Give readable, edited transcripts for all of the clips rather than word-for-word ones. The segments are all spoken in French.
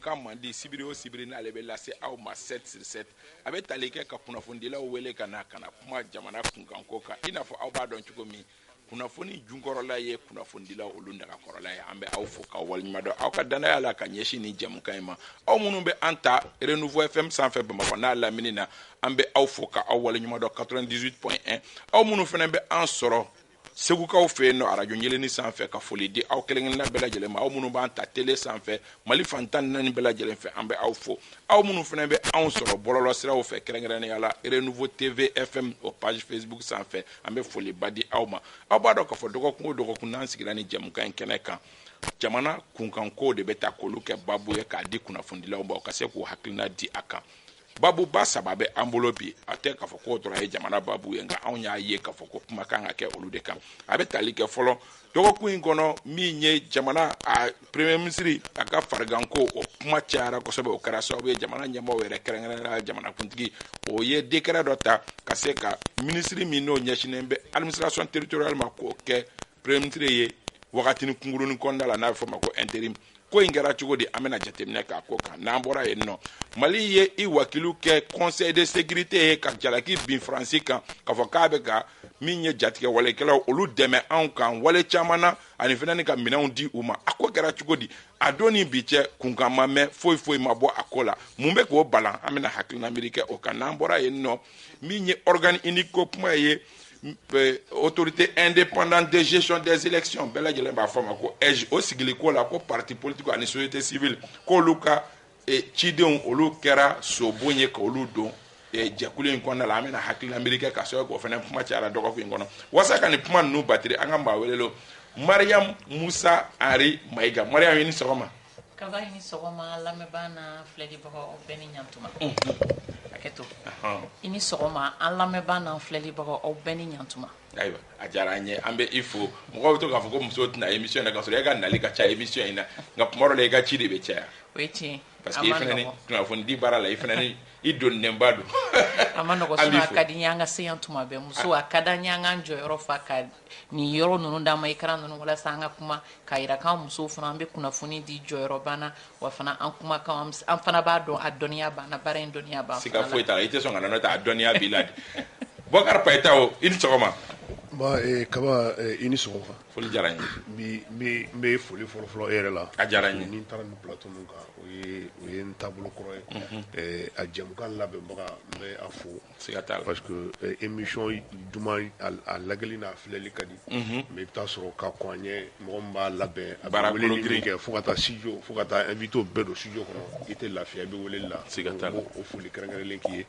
Kamandi sibiri o sibiri n'ale bɛ lase aw ma 7/7 a bɛ tali kɛ ka kunnafonidilaw wele ka na kuma jamana kunkanko kan i n'a fɔ aw b'a dɔn cogo min kunnafoni junkɔrɔla ye kunnafonidilaw olu nagakɔrɔla ye an bɛ aw fo k'aw waleɲuman dɔn aw ka danaya la ka ɲɛsin ni jamukan in ma aw minnu bɛ an ta Renouveau FM sanfɛ Bamakɔ n'a lamini na an bɛ aw fo k'aw waleɲuman dɔn 98.1 aw minnu fana bɛ an sɔrɔ Segukaw fɛ yen nɔ arajo ɲɛlɛnni sanfɛ ka foli di aw kelen-kelenna bɛɛ lajɛlen ma aw minnu b'an ta télé sanfɛ Mali fantan naani bɛɛ lajɛlen fɛ an bɛ aw fo aw minnu fana bɛ anw sɔrɔ bɔlɔlɔ siraw fɛ kɛrɛnkɛrɛnnenya la Renouveau TV FM o page Facebook sanfɛ an bɛ foliba di aw ma aw b'a dɔn k'a fɔ dɔgɔkun o dɔgɔkun n'an sigira ni jamukan in kɛnɛ kan jamana kunkanko de bɛ ta k'olu kɛ baabu ye k'a di kunnafonidilaw ma u ka se k'u hakilina di a kan babu ba saba bɛ an bolo bi a tɛ k'a fɔ k'o dɔrɔn ye jamana babu ye nka anw y'a ye k'a fɔ ko kuma kan ka kɛ olu de kan a bɛ tali kɛ fɔlɔ dɔgɔkun in kɔnɔ min ye jamana premier ministre a ka fariganko o kuma cayara kosɛbɛ o kɛra sababu ye jamana ɲɛmɔgɔw yɛrɛ kɛrɛnkɛrɛnnenya jamanakuntigi o ye décret dɔ ta ka se ka ministre min n'o ɲɛsinnen bɛ administration territoriale ma k'o kɛ premier ministre ye wagatini kunkurunin kɔnɔna la n'a bɛ fɔ ma ko intérim ko in kɛra cogo di an bɛna jateminɛ k'a ko kan n'an bɔra yen nɔ Mali ye i wakilu kɛ conseil de sécurité ye ka jalaki bin Faransi kan k'a fɔ k'a bɛ ka min ye jatigɛ walekɛlaw olu dɛmɛ anw kan wale caman na ani fana ni ka minɛnw di u ma a ko kɛra cogo di a don ni bi cɛ kunkan ma mɛn foyi ma bɔ a ko la mun bɛ k'o balan an bɛna hakilina miiri kɛ o kan n'an bɔra yen nɔ min ye organe unique ko kuma ye autorité indépendante de gestion des élections bɛɛ lajɛlen b'a fɔ ma ko o sigili ko la ko parti politique ani société civile k'olu ka cidenw olu kɛra sobon ye k'olu don jɛkulu in kɔnɔna la an bɛna hakilina miiri kɛ ka sɔrɔ k'o fana kuma cayara dɔgɔkun in kɔnɔ walasa ka nin kuma ninnu batiri an ka maa welelo Mariam Musa Ari Mayiga Mariam i ni sɔgɔma kaba i ni sɔgɔma lamɛnbaa n'a filɛlibagaw aw bɛɛ ni ɲantuma hakɛto i ni sɔgɔma an lamɛnbaa n'an filɛlibagaw aw bɛɛ ni ɲantuma ayiwa a diyara an ye an bɛ i fo mɔgɔw bɛ to k'a fɔ ko muso tɛna émission na ka sɔrɔ e ka nali ka ca émission in na nka kuma dɔ la i ka ci de bɛ caya o ye tiɲɛ parce que i fana ni kunnafoni di baara la i fana ni i donnenba don a ma nɔgɔ sinɔn a ka di n ye an ka se yan tuma bɛɛ muso a ka d'an ye an k'an jɔyɔrɔ fa ka nin yɔrɔ ninnu d'an ma écran ninnu walasa an ka kuma k'a jira k'an musow fana an bɛ kunnafoni di jɔyɔrɔ b'an wa fana an kumakan an fana b'a dɔn a dɔnniya b'an na baara in dɔnniya b'an siga foyi t'a la i tɛ sɔn ka na n'o tɛ a dɔnniya b'i la de Bokar Payita o i ni sɔgɔma kaba i ni sɔgɔma foli diyara n ye n bɛ foli fɔlɔfɔlɔ e yɛrɛ la a diyara n ye ni n taara nin plateau min kan o ye n taabolo kɔrɔ ye a jɛmukan labɛnbaga n bɛ a fo siga t'a la parce que émission duman a lagɛli n'a filɛli ka di mais i bɛ taa sɔrɔ ka kɔn an ɲɛ mɔgɔ min b'a labɛn a bɛ weleli min kɛ fo ka taa studio fo ka taa invité bɛɛ don studio kɔnɔ i tɛ lafiya i bɛ weleli la siga t'a la o foli kɛrɛnkɛrɛnlen k'i ye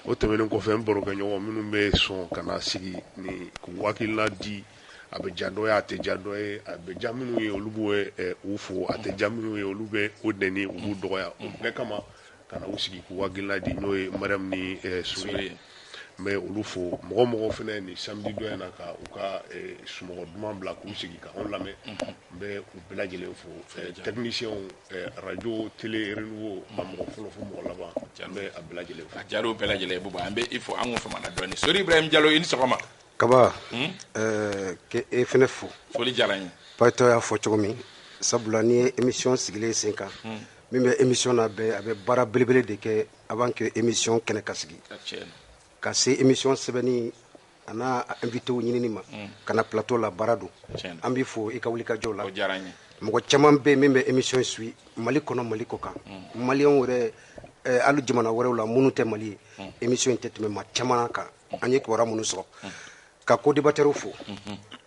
o tɛmɛnen kɔfɛ n barokɛɲɔgɔn minnu bɛ sɔn ka na sigi ni hakilina di a bɛ ja dɔ ye a tɛ ja dɔ ye a bɛ ja minnu ye olu bɛ u fo a tɛ ja minnu ye olu bɛ o nɛni u b'u dɔgɔya o bɛɛ kama ka na u sigi k'u hakilina di n'o ye Mariam ni Sori n bɛ olu fo mɔgɔ fana ni samedi dɔ in na ka u ka sunɔgɔ duman bila k'u sigi ka anw lamɛn n bɛ u bɛɛ lajɛlen fo techniciens radio télé Renouveau a mɔgɔ fɔlɔ fo mɔgɔ laban n bɛ a bɛɛ lajɛlen fo a diyara u bɛɛ lajɛlen ye Buba an bɛ i fo an k'o famana dɔɔnin Sori Ibrahim Diallo i ni sɔgɔma kaba ke e fɛnɛ fo foli diyara n ye Payita y'a fɔ cogo min sabula ni ye émission sigilen sen kan min bɛ émission na bɛɛ a bɛ baara belebele de kɛ avant que émission kɛnɛ ka sigi ka se émission sɛbɛnni a n'a invité ɲinini ma ka na plateau la baara don an b'i fo i ka wulikajɔw la mɔgɔ caman bɛ min bɛ émission suit Mali kɔnɔ Mali kɔ kan maliyɛnw yɛrɛ hali jamana wɛrɛw la minnu tɛ Mali ye émission in tɛ tɛmɛ maa caman kan an ye kibaruya minnu sɔrɔ ka co-débatteurs fo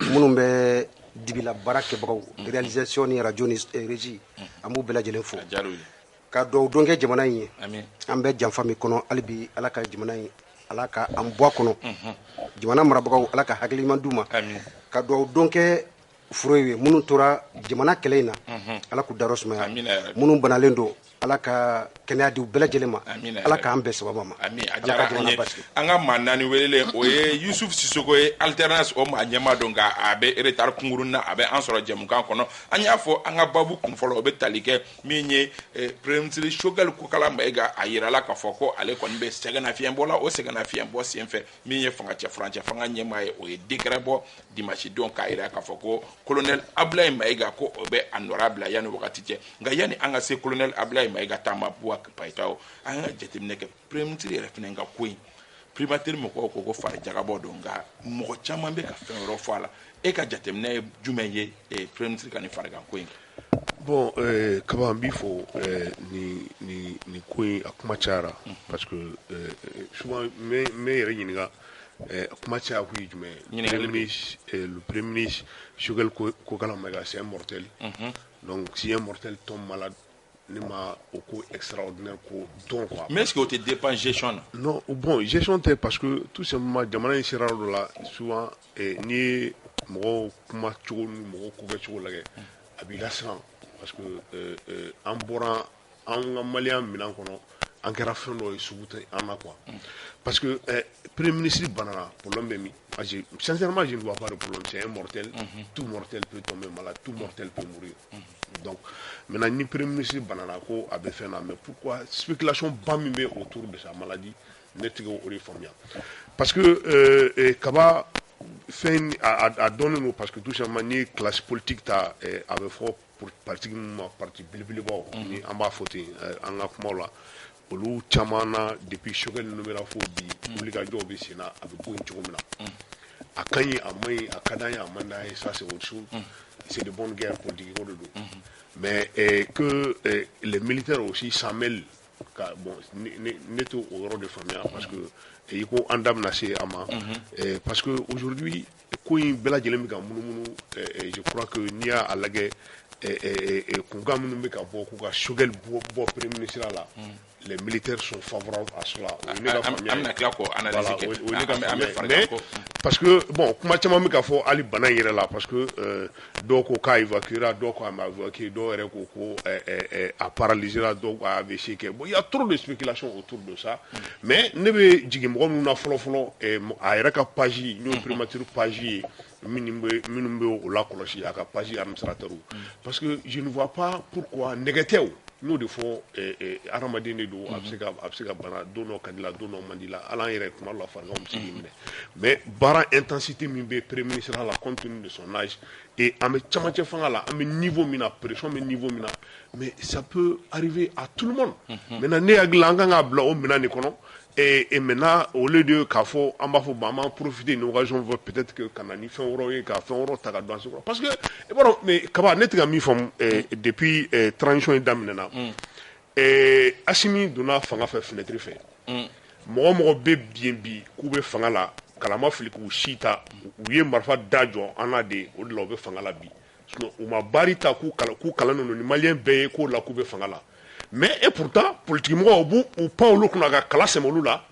minnu bɛ dibila baara kɛbagaw réalisation ni radio ni régie an b'u bɛɛ lajɛlen fo ka dugawu don kɛ jamana in ye an bɛ janfa min kɔnɔ hali bi ala ka jamana in ala ka an bɔ a kɔnɔ jamana marabagaw ala ka hakili ɲuman d'u ma ka dugawu don kɛ furo ye minnu tora jamana kɛlɛ in na ala k'u dayɔrɔ sumaya minnu banalen don ala ka kɛnɛya di u bɛɛ lajɛlen ma ala k'an bɛɛ sababa ma a diyara an ye an ka maa naani welelen o ye Yusuf Sisoko ye alternance o maa ɲɛmaa don nka a bɛ retard kunkurunni na a bɛ an sɔrɔ jɛmukan kɔnɔ an y'a fɔ an ka babu kun fɔlɔ o bɛ tali kɛ min ye premier ministre Choguel Kokala Mayiga a yirala k'a fɔ ko ale kɔni bɛ sɛgɛnnafiɲɛbɔ la o sɛgɛnnafiɲɛbɔ senfɛ min ye furancɛ fanga ɲɛmaa ye o ye décret bɔ dimanche don k'a yira k'a fɔ ko colonel Ablaye Mayiga ko o bɛ a nɔra bila yanni wagati cɛ nka yanni an ka se colonel Ablaye ma e ka taama bɔ ka payita o an ka jateminɛ kɛ premier ministre yɛrɛ fɛnɛ ka ko in primature mɔgɔw ko fari jagabɔ don nka mɔgɔ caman bɛ ka fɛn wɛrɛ fɔ a la e ka jateminɛ ye jumɛn ye premier ministre ka nin farigan ko in bon kaba n b'i fɔ ni ko in a kuma cayara parce que souvent n bɛ yɛrɛ ɲininka a kuma caya kun ye jumɛn le premier ministre Choguel Kokala Maïga c'est un mortel donc si un mortel tombe malade ne ma au coup extraordinaire ko donc quoi. Mais est-ce que tu dépend gestion non bon gestion tɛ parce que tout simplement jamana in sera dɔ la souvent ni mɔgɔw kuma cogo ni mɔgɔw ko kɛ cogo lajɛ a b'i lasiran parce que an bɔra an ka maliyɛn minɛn kɔnɔ an kɛra fɛn dɔ ye sugu tɛ an na quoi parce que premier ministre banana problème bɛ min sincèrement je ne vois pas de problème c'est un mortel tout mortel peut tomber malade tout mortel peut mourir donc maintenant ni premier ministre banana ko a bɛ fɛn na mais pourquoi spéculation ba min bɛ autour de sa maladie ne tɛ o de faamuya parce que kaba fɛn a dɔnnen don parce que tout simplement ni classe politique ta a bɛ fɔ pour parti minnu ma parti belebelebaw ni an b'a fɔ ten an ka kumaw la olu caman na depuis Choguel numera fo bi wulikajɔw bɛ sen na a bɛ bɔ yen cogo min na a ka ɲi a man ɲi a ka d'an ye a man d'an ye ça c'est autre chose c'est de bonne guerre politique o de don mais que les militaires aussi s'en mêlent bon ne t'o o yɔrɔ de faamuya parce que i ko an da bɛna se a ma parce que aujourd'hui ko in bɛɛ lajɛlen bɛ ka munumunu je crois que n'i y'a lajɛ kunkan minnu bɛ ka bɔ k'u ka Choguel bɔ premier ministre la les militaires sont favorables à cela parce que bon kuma caman bɛ ka fɔ hali bana in yɛrɛ la parce que dɔw ko k'a évacuera dɔw ko a ma évacuer dɔw yɛrɛ ko a paralysera dɔw ko a AVC kɛ bon il y a trop de spéculation autour de ça mais ne bɛ jigin mɔgɔ minnu na fɔlɔ a yɛrɛ ka page n'o ye primature page ye minnu bɛ o lakɔlɔsi a ka page administrateur parce que je ne vois pas pourquoi nɛgɛ n'o de fɔ hadamaden de don a bɛ se ka bana don dɔ ka di la don dɔ man di la ala an yɛrɛ kuma dɔ la fariganw bɛ se k'i minɛ mais baara intensité min bɛ premier ministre la compte tenu de son âge et an bɛ camancɛ fanga la an bɛ niveau min na pression bɛ niveau min na mais ça peut arriver à tout le monde maintenant ne hakili la an kan k'a bila o minɛn de kɔnɔ et maintenant au lieu de k'a fɔ an b'a fɔ bon an b'an profiter ni occasion fɔ peut-être que ka na ni fɛn wɛrɛw ye ka fɛn wɛrɛw ta ka don an sekɔrɔ parce que i b'a dɔn mais kaba ne tɛ ka min faamu depuis transition in daminɛna Assimi donna fanga fɛ fenêtre fɛ mɔgɔ mɔgɔ bɛ bien bi k'u bɛ fanga la kalama fili k'u si ta u ye marifa da jɔ an na de o de la u bɛ fanga la bi u ma baari ta k'u kalan ninnu ni maliyɛn bɛɛ ye k'o la k'u bɛ fanga la mais et pourtant politique mɔgɔw b'u pan olu kunna ka kala sɛmɛ olu la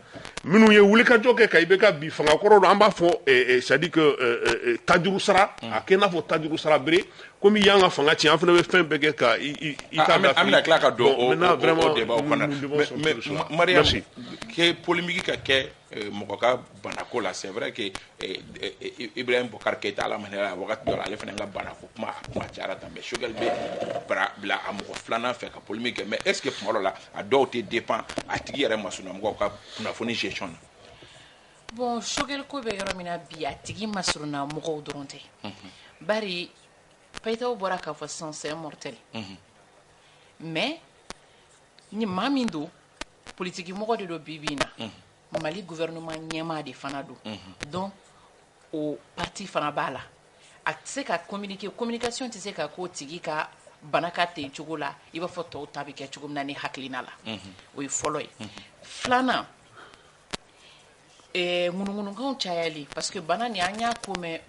minnu ye wulikajɔ kɛ ka IBK bi fanga kɔrɔ dɔ an b'a fɔ c'est à dire que tajuru sara a kɛ i n'a fɔ tajuru sara bere komi i y'an ka fanga tiɲɛ an fana bɛ fɛn bɛɛ kɛ ka i ta da fili an bɛna tila ka don o débat kɔnɔ mais Mariam que polémique ka kɛ mɔgɔ ka banako la c'est vrai que Ibrahim Boubacar Keïta ala manera wagati dɔ la ale fana ka banako kuma cayara tan mais Choguel bɛ bila a mɔgɔ filanan fɛ ka polémique kɛ mais est ce que kuma dɔ la a dɔw tɛ dépend a tigi yɛrɛ masurunamɔgɔw ka kunnafoni gestion na bon Choguel ko bɛ yɔrɔ min na bi a tigi masurunamɔgɔw dɔrɔn tɛ bari Payitaw bɔra k'a fɔ sisan c'est mortel mais ni maa min don politiki mɔgɔ de don bi bi in na Mali gouvernement ɲɛmaa de fana don donc o parti fana b'a la a tɛ se ka communication tɛ se ka k'o tigi ka bana ka ten cogo la i b'a fɔ tɔw ta bɛ kɛ cogo min na ni hakilina la o ye fɔlɔ ye filanan ŋunuŋunukanw cayali parce que bana nin an y'a ko mɛn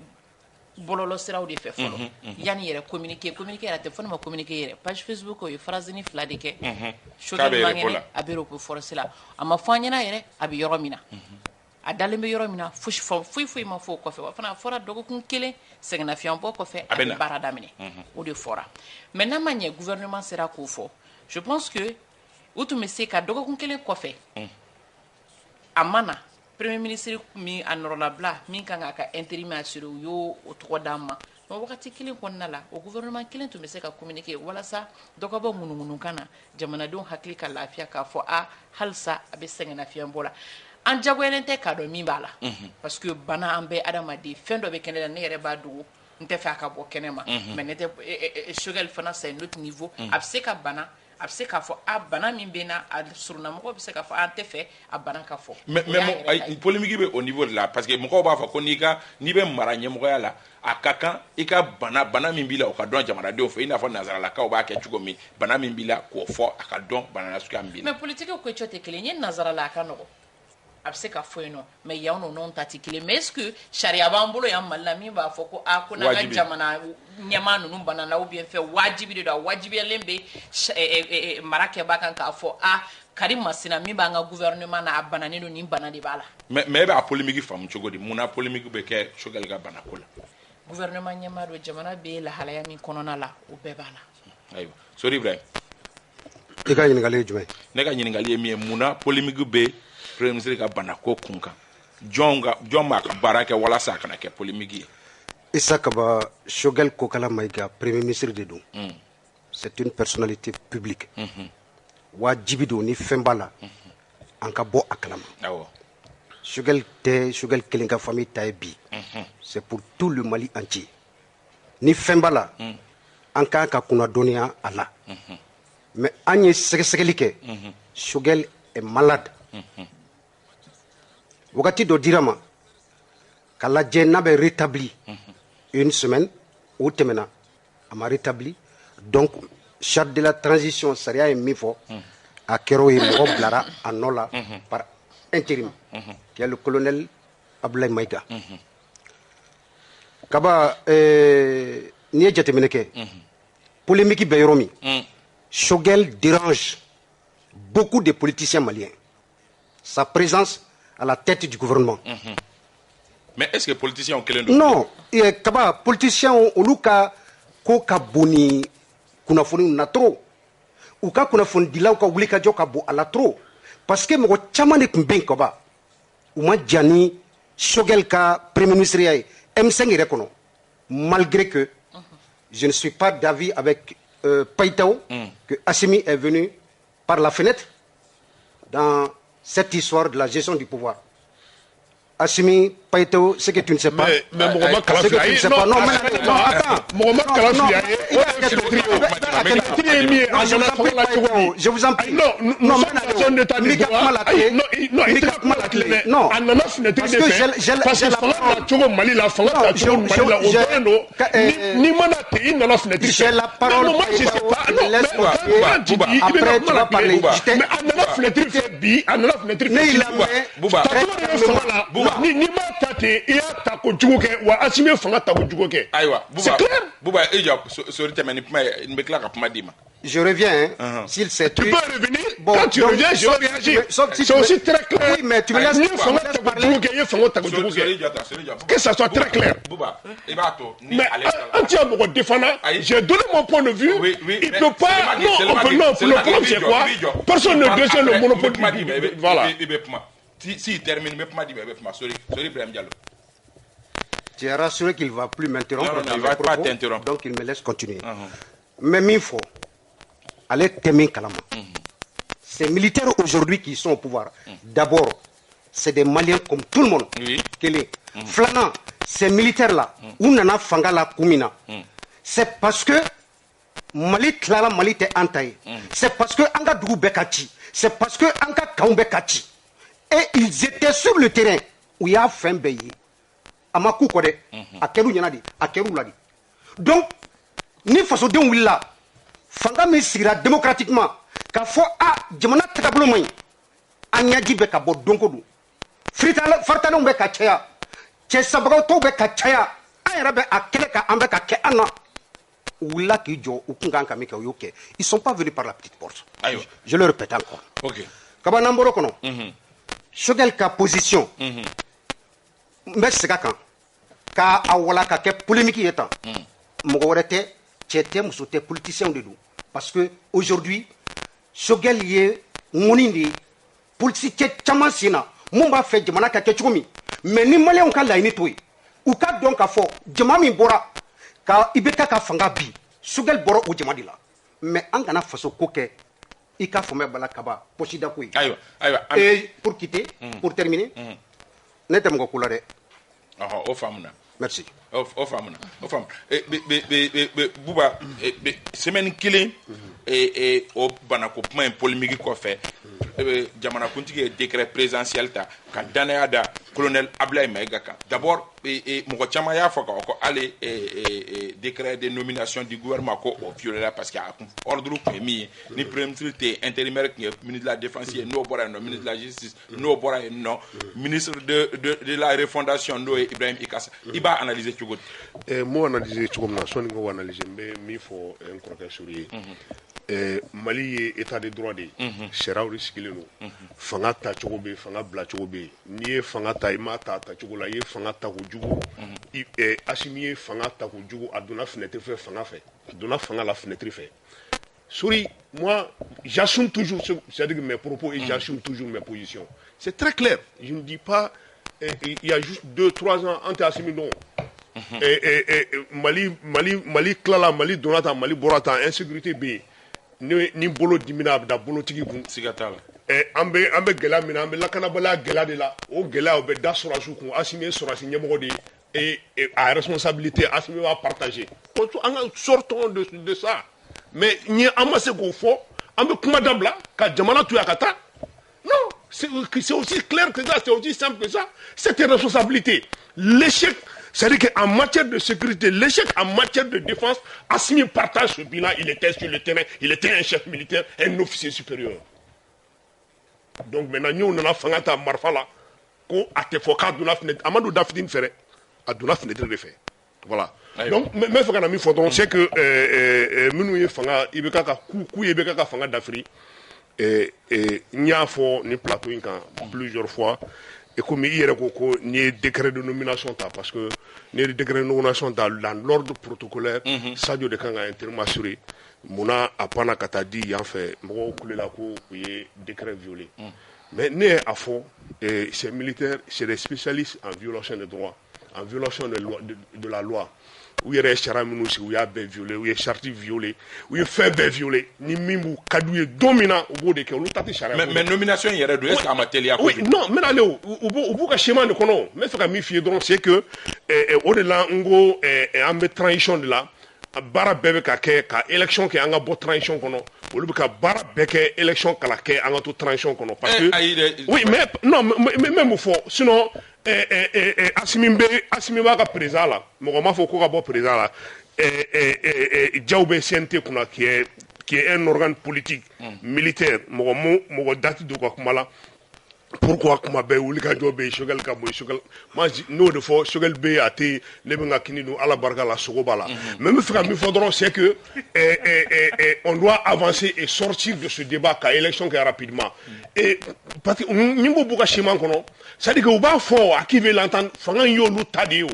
bɔlɔlɔ siraw de fɛ fɔlɔ yanni yɛrɛ communiquer yɛrɛ tɛ fɔ ne ma communiquer yɛrɛ page Facebook o ye phrasini 2 de kɛ Choguel mangɛnɛ a bɛ repos force la a ma fɔ an ɲɛna yɛrɛ a bɛ yɔrɔ min na a dalen bɛ yɔrɔ min na foyi ma fɔ o kɔfɛ wa fana a fɔra dɔgɔkun 1 sɛgɛnnafiɲɛbɔ kɔfɛ a bɛ baara daminɛ o de fɔra mais n'a ma ɲɛ gouvernement sera k'o fɔ je pense que u tun bɛ se ka dɔgɔkun 1 kɔfɛ a ma na premier ministre min a nɔrɔlabila min kan k'a ka intérim assurer u y'o tɔgɔ d'an ma mais wagati kelen kɔnɔna la o gouvernement kelen tun bɛ se ka communiquer walasa dɔ ka bɔ ŋunuŋunukan na jamanadenw hakili ka lafiya k'a fɔ halisa a bɛ sɛgɛnnafiɲɛbɔ la an jagoyalen tɛ k'a dɔn min b'a la parce que bana an bɛ adamaden fɛn dɔ bɛ kɛnɛ la ne yɛrɛ b'a dogo n tɛ fɛ a ka bɔ kɛnɛ ma mais ne tɛ Choguel fana c'est un autre niveau a bɛ se ka bana a bɛ se k'a fɔ a bana min bɛ na a surunamɔgɔ bɛ se k'a fɔ an tɛ fɛ a bana ka fɔ. mais polémique bɛ au niveau de la parce que mɔgɔw b'a fɔ ko n'i bɛ mara ɲɛmɔgɔya la a ka kan i ka bana min b'i la o ka dɔn jamanadenw fɛ i n'a fɔ nanzaralakaw b'a kɛ cogo min bana min b'i la k'o fɔ a ka dɔn bana suguya min b'i la. mais politique ko cogo tɛ kelen ye nanzarala a ka nɔgɔ a bɛ se ka fɔ yen nɔ mais yan ninnu ta tɛ kelen mais est ce que sariya b'an bolo yan Mali la min b'a fɔ ko ko n'an ka jamana ɲɛmaa ninnu banana ou bien fɛn wajibi de don a wajibiyalen bɛ mara kɛbaa kan k'a fɔ Karim Masina min b'an ka gouvernement na a bananen don nin bana de b'a la. mais e b'a polémique faamu cogo di mun na polémique bɛ kɛ Choguel ka bana ko la. gouvernement ɲɛmaa don jamana bɛ lahalaya min kɔnɔna la o bɛɛ b'a la. ayiwa Sori Ibrahim. I ka ɲininkali ye jumɛn? Ne ka ɲininkali ye min ye mun na polémique bɛ premier ministre ka bana ko kun kan jɔn b'a ka baara kɛ walasa a kana kɛ polémique ye. Issa Kaba Choguel Kokala Maïga premier ministre de don. C'est une personnalité publique. Wajibi don ni fɛn b'a la an ka bɔ a kalama. Choguel kelen ka famille ta ye bi. C'est pour tout le Mali entier. Ni fɛn b'a la an ka ka kunnadɔnniya a la. Mais an ye sɛgɛsɛgɛli kɛ Choguel est malade. Wagati dɔ dira ma ka lajɛ n'a bɛ rétabli une semaine o tɛmɛna a ma rétabli donc charte de la transition sariya ye min fɔ a kɛra o ye mɔgɔ bilara a nɔ la par intérim qui est le colonel Abdoulaye Maïga. Kaba n'i ye jateminɛ kɛ polémique bɛ yɔrɔ min Choguel dérange beaucoup de politiciens maliens. Sa présence à la tête du gouvernement. Mais est-ce que les politiciens ont quel Non, Kaba, politiciens ont ko ka boni kunafoni na trop. Ou ka kunafoni dilaw ka wuli ka jɔ ka bo ala trop. Parce que mɔgɔ caman de tun bɛ yen Kaba. U ma jani Choguel ka premier ministre ya ye M5 yɛrɛ kɔnɔ. Malgré que je ne suis pas d'avis avec Païtao que Assimi est venu par la fenêtre dans cette histoire de la gestion du pouvoir. Assimi Païtao, ce que tu ne sais pas. Mais Mohamed Kalafi, ce que tu ne sais pas. Non, attends. Mohamed Kalafi, je vous en prie. Non, parce que j'ai la parole. Après, tu vas parler. Ni ma tate i y'a ta ko jugu kɛ wa Assimi fanga ta ko jugu kɛ. Ayiwa c'est clair. Bouba e jɔ Sori tɛmɛ ni kuma ye n bɛ tila ka kuma d'i ma. Je reviens s'il s'est tu peux revenir quand tu reviens je vais réagir. C'est aussi très clair. Oui mais tu me laisses parler. Que ça soit très clair. Bouba i b'a to ni mais entièrement mɔgɔ défendant j'ai donné mon point de vue. Il peut pas non on peut non le problème c'est quoi personne ne détient le monopole. Voilà. Si il termine, mais pas dit, Sori Ibrahim Diallo. Tu es rassuré qu'il ne va plus m'interrompre. Non, il ne va pas t'interrompre. Donc il me laisse continuer. Mais il faut aller témoigner Kalama. Ces militaires aujourd'hui qui sont au pouvoir, d'abord, c'est des Maliens comme tout le monde. Flana, ces militaires-là, où nana fangala kumina, c'est parce que Mali Tlala Mali te antaye. C'est parce que Anga Dougou Bekati. C'est parce que Anga Kaoum Bekati. Et ils étaient sur le terrain où il y a fait un pays. À ma coup, à Kerou Yanadi, à Kerou Ladi. Donc, ni façon de Willa, Fanga me sira démocratiquement, qu'a fait à Djamana Tabloumay, Anyadi Beka Bodonkodou, Fartalon Beka Chaya, Chesabato Beka Chaya, Arabe à Keleka Ambeka Keana, Willa Kijo, ou Kunganka Mika Yoke. Ils ne sont pas venus par la petite porte. Je le répète encore. Ok. Kabanamboro Kono. Choguel ka position mbɛ sɛgɛ kan ka a wala ka kɛ polémique ye tan mɔgɔ wɛrɛ tɛ cɛ tɛ muso tɛ politicien de don parce que aujourd'hui Choguel ye ŋuni de ye politicien caman sen na mun b'a fɛ jamana ka kɛ cogo min mais ni maliyɛnw ka laɲini to ye u ka dɔn k'a fɔ jama min bɔra ka IBK ka fanga bi Choguel bɔra o jama de la mais an kana faso ko kɛ i ka fɔmɛ bala kaba posi da ko ye. Et pour quitter, pour terminer, ne tɛ mɔgɔ ko la dɛ. O faamu na. Merci. O faamu. Buba semaine kelen o banako kuma in polémique kɔfɛ jamanakuntigi ye décret présidentiel ta ka danaya da colonel Ablaye Maïga kan. D'abord mɔgɔ caman y'a fɔ ko ale décret de nomination du gouvernement ko o violé la parce que ordre kun ye min ye ni premier ministre tɛ intérimaire kun ye ministre de la défense ye n'o bɔra yen nɔ ministre de la justice n'o bɔra yen nɔ ministre de la refondation n'o ye Ibrahim Ikassa i b'a analyser cogo di? Mo analyser cogo min na sɔnni ko analyser n bɛ min fɔ n kɔrɔkɛ Sori ye Mali ye état de droit de ye sariyaw de sigilen don fanga tacogo bɛ yen fanga bilacogo bɛ yen n'i ye fanga ta i m'a ta a tacogo la i ye fanga ta kojugu Assimi ye fanga ta kojugu a donna fenêtre fɛ fanga fɛ a donna fanga la fenêtre fɛ Sori moi j'assume toujours c'est-à-dire mes propos et j'assume toujours mes positions c'est très clair je ne dis pas il y a juste 2-3 ans ante Assimi non Mali kilala Mali donna ta Mali bɔra ta insécurité bɛ yen ni bolo dimina a bɛ da bolotigi kun siga t'a la an bɛ gɛlɛya min na an bɛ lakanabaliya gɛlɛya de la o gɛlɛya o bɛ da sɔrɔdasiw kun Assimi ye sɔrɔdasi ɲɛmɔgɔ de ye et a responsabilité Assimi b'a partager an ka sortons de ça mais ni an ma se k'o fɔ an bɛ kuma dabila ka jamana to yan ka taa non c'est aussi clair que ça c'est aussi simple que ça c'est une responsabilité l'échec c'est-à-dire qu'en matière de sécurité, l'échec en matière de défense, Assimi partage ce bilan, il était sur le terrain, il était un chef militaire, un officier supérieur. Donc maintenant, nous avons fait un marfala, qu'on a fait un fenêtre, Amadou Dafdine ferait, a donné fenêtre de fait. Voilà. Donc, mais ce qu'on a mis photo, c'est que nous avons fait un fanga d'Afrique, et nous avons fait un plateau plusieurs fois. Et comme il y a des décrets de nomination, parce que les décrets de nomination dans l'ordre protocolaire, ça doit être intermassuré. Mouna a pas na katadi en fait, moi il y a décret violé. Mais né à fond, ces militaires, c'est des spécialistes en violation des droits, en violation de la loi. Où il y a chara minousi, où il y a bien violé, où il y a charti violé, où il y a fait bien violé, ni mimou kadoué dominant au bout de que l'on t'a chara. Mais nomination il y a deux est-ce qu'à Matélia? Oui, non, mais allez au bout de schéma de kono, mais ce qu'a mis fier donc c'est que au-delà ngo en met transition de là, bara bébé ka élection qui anga bo transition kono, olu ka bara beke élection kala ke anga to transition kono parce que oui, mais non, mais même faut sinon Assimi ba ka président là mo ma fo ko ka bo président là Diaoubé CNT kuna qui est un organe politique militaire mo date de quoi kuma là pourquoi kuma be wuli ka jobe shogal ka boy shogal moi no de fo shogal be ati le benga kininu ala barka la sogoba là même frère mi faudra c'est que on doit avancer et sortir de ce débat ka élection ka rapidement et parce que nimbo buka chiman kono ça dit que on va fort à qui veut l'entendre fanga yolu tadio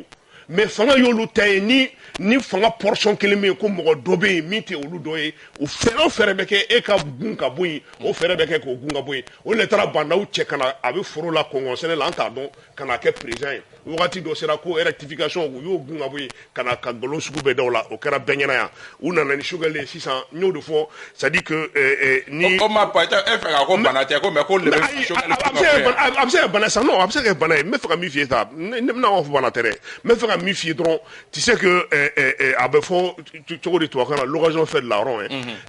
mais fanga yolu tay ni fanga portion keleme ko mo dobe mite olu doye o fere beke e ka gunga boyi o fere beke ko gunga boyi o le tara banda u chekana abi foro la convention la anta don kana ke président wakati do sera ko rectification yo gunga boyi kana ka golo sugu be dawla o kera benyana ya una na ni sugale 600 nyo de fo ça dit que ni o ma pa ta e fera ko banate ko me ko le abse banasa non abse ke banay me fera mi fieta na on fo banatere me fera mi fiedron tu sais que abefo tu de toi quand l'occasion fait de la rond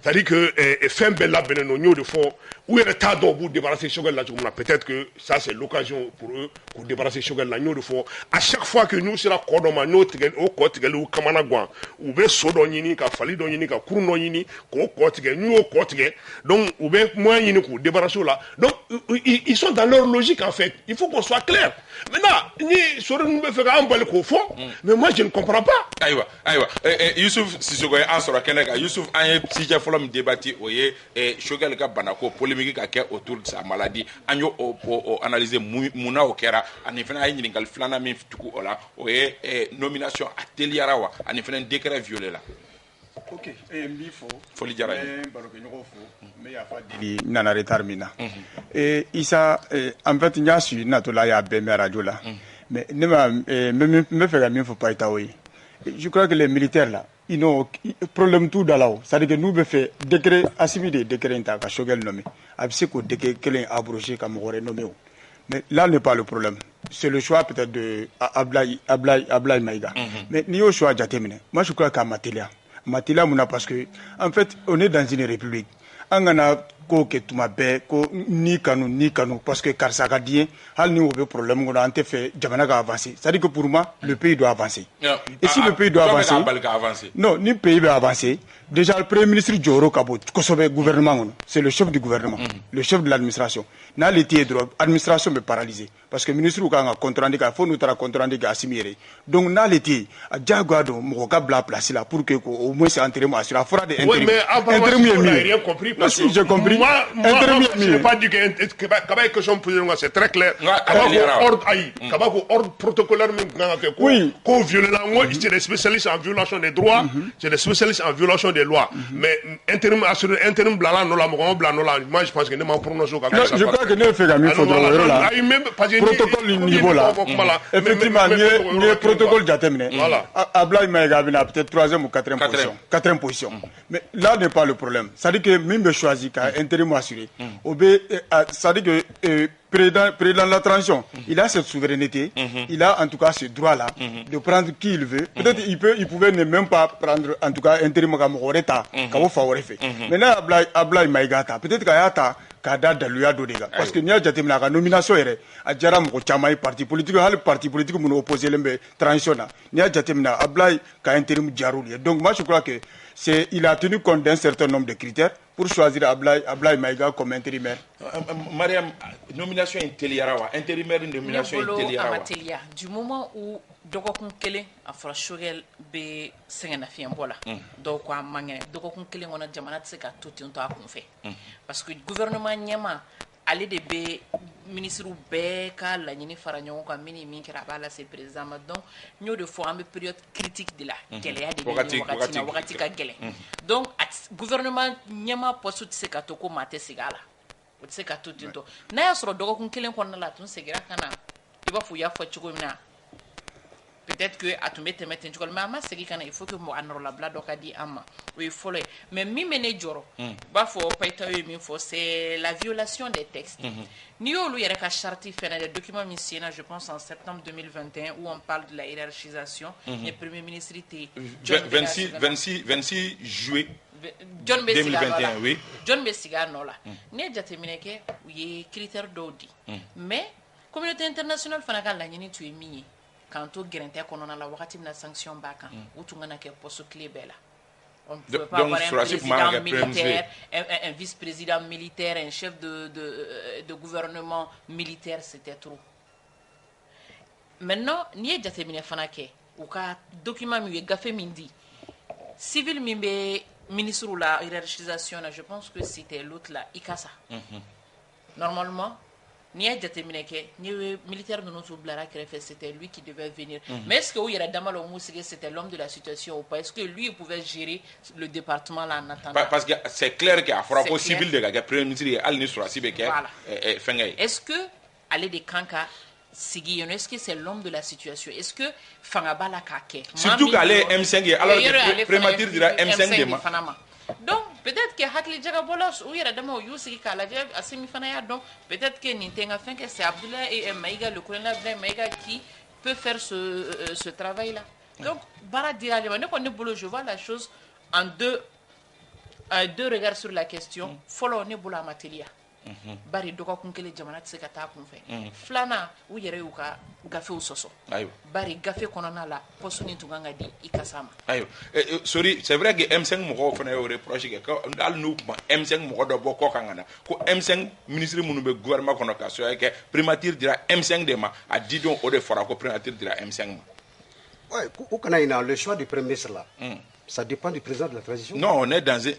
c'est-à-dire que fin bella beneno nyo de fo où est ta do bu débarrasser Choguel la peut-être que ça c'est l'occasion pour eux pour débarrasser Choguel la nyo de fo à chaque fois que nous sera kodoma no tigel o ko tigel ou kamana gwan ou be sodo nyini ka fali do nyini ka kuru no nyini ko tigel ñu o ko tigel donc ou be moyen nyini ko débarrasser là donc ils sont dans leur logique en fait il faut qu'on soit clair maintenant ni soro nous be faire embal ko fo mais moi je ne comprends pas aywa Youssouf Sissoko an sɔrɔ kɛnɛ kan Youssouf an ye sujet fɔlɔ min débattu o ye Choguel ka banako polémique ka kɛ autour de sa maladie an y'o analyser munna o kɛra ani fana ye ɲininkali filanan min tugu o la o ye nomination a teliyara wa ani fana décret violé la. Ok n b'i fo foli diyara ye n barokɛɲɔgɔn fo n bɛ yafa deli n nana retard min na Isa en fait n y'a suivi natɔla y'a bɛɛ mɛn radio la mais ne ma n bɛ fɛ ka min fɔ Payitaho ye je crois que les militaires là ils n'ont problème tout dans là c'est-à-dire que nous be fait décret Assimi de décret in ta ka Choguel nommé a bɛ se k'o décret kelen abrogé ka mɔgɔ wɛrɛ nommé o mais là n'est pas le problème c'est le choix peut-être de Ablaye Maïga. Mais ni au choix Jatemine. Moi je crois qu'à Matilia, parce que en fait on est dans une république. Angana ko ke tuma bɛɛ ko ni kanu parce que karisa ka di ye hali ni o bɛ problème kɔnɔ an tɛ fɛ jamana ka avancer, c'est à dire que pour moi le pays doit avancer. Et si le pays doit avancer, non, ni pays bɛ avancer, déjà le premier ministre jɔyɔrɔ ka bon kosɛbɛ gouvernement kɔnɔ, c'est le chef du gouvernement, le chef de l'administration. N'ale tɛ yen dɔrɔn administration bɛ paralyser parce que ministre kan ka compte rendu kɛ fo n'u taara compte rendu kɛ Assimi yɛrɛ. Donc n'ale tɛ yen a diyagoya don mɔgɔ ka bila place la pour que au moins intérim assuré. A fɔra de intérim. Intérim ye min ye? Si j'ai compris. Moi, je n'ai pas dit que Kaba est question posée, c'est très clair. Kaba ordre protocolaire, oui. Qu'on viole la loi, c'est des spécialistes en violation des droits, c'est des spécialistes en violation des lois. Mais intérim assuré, intérim blanc, moi je pense que ne m'en prononce pas. Je crois que nous faisons mieux protocole niveau là. Effectivement, il y a protocole Jatemine. Ablaye Maïga a peut-être 3e ou 4e position. Mais là n'est pas le problème. C'est-à-dire que même choisi intérim assuré. C'est-à-dire que président de la transition, il a cette souveraineté, il a en tout cas ce droit-là de prendre qui il veut. Peut-être il pouvait ne même pas prendre en tout cas intérim Gamoreta, comme favoriser. Maintenant Ablaye Maïga, peut-être qu'il y a kada daluya do dega parce que ni a jatemina ka nomination yɛrɛ a jara mɔgɔ caman ye parti politique hali parti politique minnu opposé len bɛ transition na ni a jatemina Ablaye ka intérim jarul ye. Donc moi je crois que il a tenu compte d'un certain nombre de critères pour choisir Ablaye Maïga comme intérimaire. Mariam, nomination intérimaire, nomination intérimaire. Du moment où dɔgɔkun kelen a fɔra Choguel bɛ sɛgɛn nafiɲɛ bɔ la dɔw ko a man kɛnɛ dɔgɔkun kelen kɔnɔ jamana tɛ se ka to ten to a kun fɛ parce que gouvernement ɲɛma ale de bɛ ministres bɛɛ ka laɲini fara ɲɔgɔn kan min kɛra a b'a lase président ma donc n y'o de fɔ an bɛ période critique de la gɛlɛya de bɛ nin wagati na wagati ka gɛlɛn donc gouvernement ɲɛma poste tɛ se ka to ko maa tɛ segin a la o tɛ se ka to ten to n'a y'a sɔrɔ dɔgɔkun kelen kɔnɔna la a tun seginna ka na i b'a fɔ u y'a fɔ cogo min na peut-être que a tun bɛ tɛmɛ ten cogo mais a ma segin ka na il faut que a nɔrɔlabila dɔ ka di an ma o ye fɔlɔ ye mais min bɛ ne jɔrɔ b'a fɔ Payitaw ye min fɔ c'est la violation des textes n'i y'olu yɛrɛ ka charte fɛnɛ des documents min signé je pense en septembre 2021 où on parle de la hiérarchisation le premier ministre était 26 juillet John 2021 oui John bɛ sigi a nɔ la n'i ye jateminɛ kɛ u ye critères dɔw di mais communauté internationale fana ka laɲini tun ye min ye k'an to gɛrɛntɛ kɔnɔna la wagati min na sanction b'a kan u tun kana kɛ poste clé bɛɛ la on ne peut pas avoir un président militaire un vice-président militaire un chef de gouvernement militaire c'était trop maintenant n'i ye jateminɛ fana kɛ u ka document min u ye gafe min di civil min bɛ ministre la hiérarchisation je pense que c'était l'autre là Ikasa normalement n'i y'a jateminɛ kɛ ni militaire ninnu t'u bilara kɛrɛfɛ c'était lui qui devait venir mais est-ce que u yɛrɛ dama la u m'u sigi c'était l'homme de la situation ou pas est-ce que lui il pouvait gérer le département là en attendant parce que c'est clair que a fɔra ko civil de ka kɛ premier ministre ye hali ni surasi bɛ kɛ fɛnkɛ ye est-ce que ale de kan ka sigi yen est-ce que c'est l'homme de la situation est-ce que fanga b'a la k'a kɛ surtout qu'ale ye M5 ye alors que primature dira M5 de ma donc peut-être que hakili jagabɔla u yɛrɛ dama u y'u sigi k'a lajɛ Assimi fana y'a dɔn peut-être que nin tɛ n ka fɛn kɛ c'est Abdoulaye Maïga le colonel Abdoulaye Maïga qui peut faire ce travail là donc baara dira ale ma ne kɔni ne bolo je vois la chose en deux regards sur la question fɔlɔ ne bolo a ma teliya bari dɔgɔkun kelen jamana tɛ se ka taa kun fɛ filanan u yɛrɛ y'u ka gafew sɔsɔ bari gafe kɔnɔna la poste nin tun kan ka di Ikasa ma ayiwa sori c'est vrai que M5 mɔgɔw fana y'o reproche kɛ hali n'u kuma M5 mɔgɔ dɔ bɔ kɔ kan ka na ko M5 ministre minnu bɛ gouvernement kɔnɔ ka sababu kɛ primature dira M5 de ma a didenw o de fɔra ko primature dira M5 ma. Ouais, u kana ɲinɛ le choix du premier ministre là. Ça dépend du président de la transition. Non, on est dans une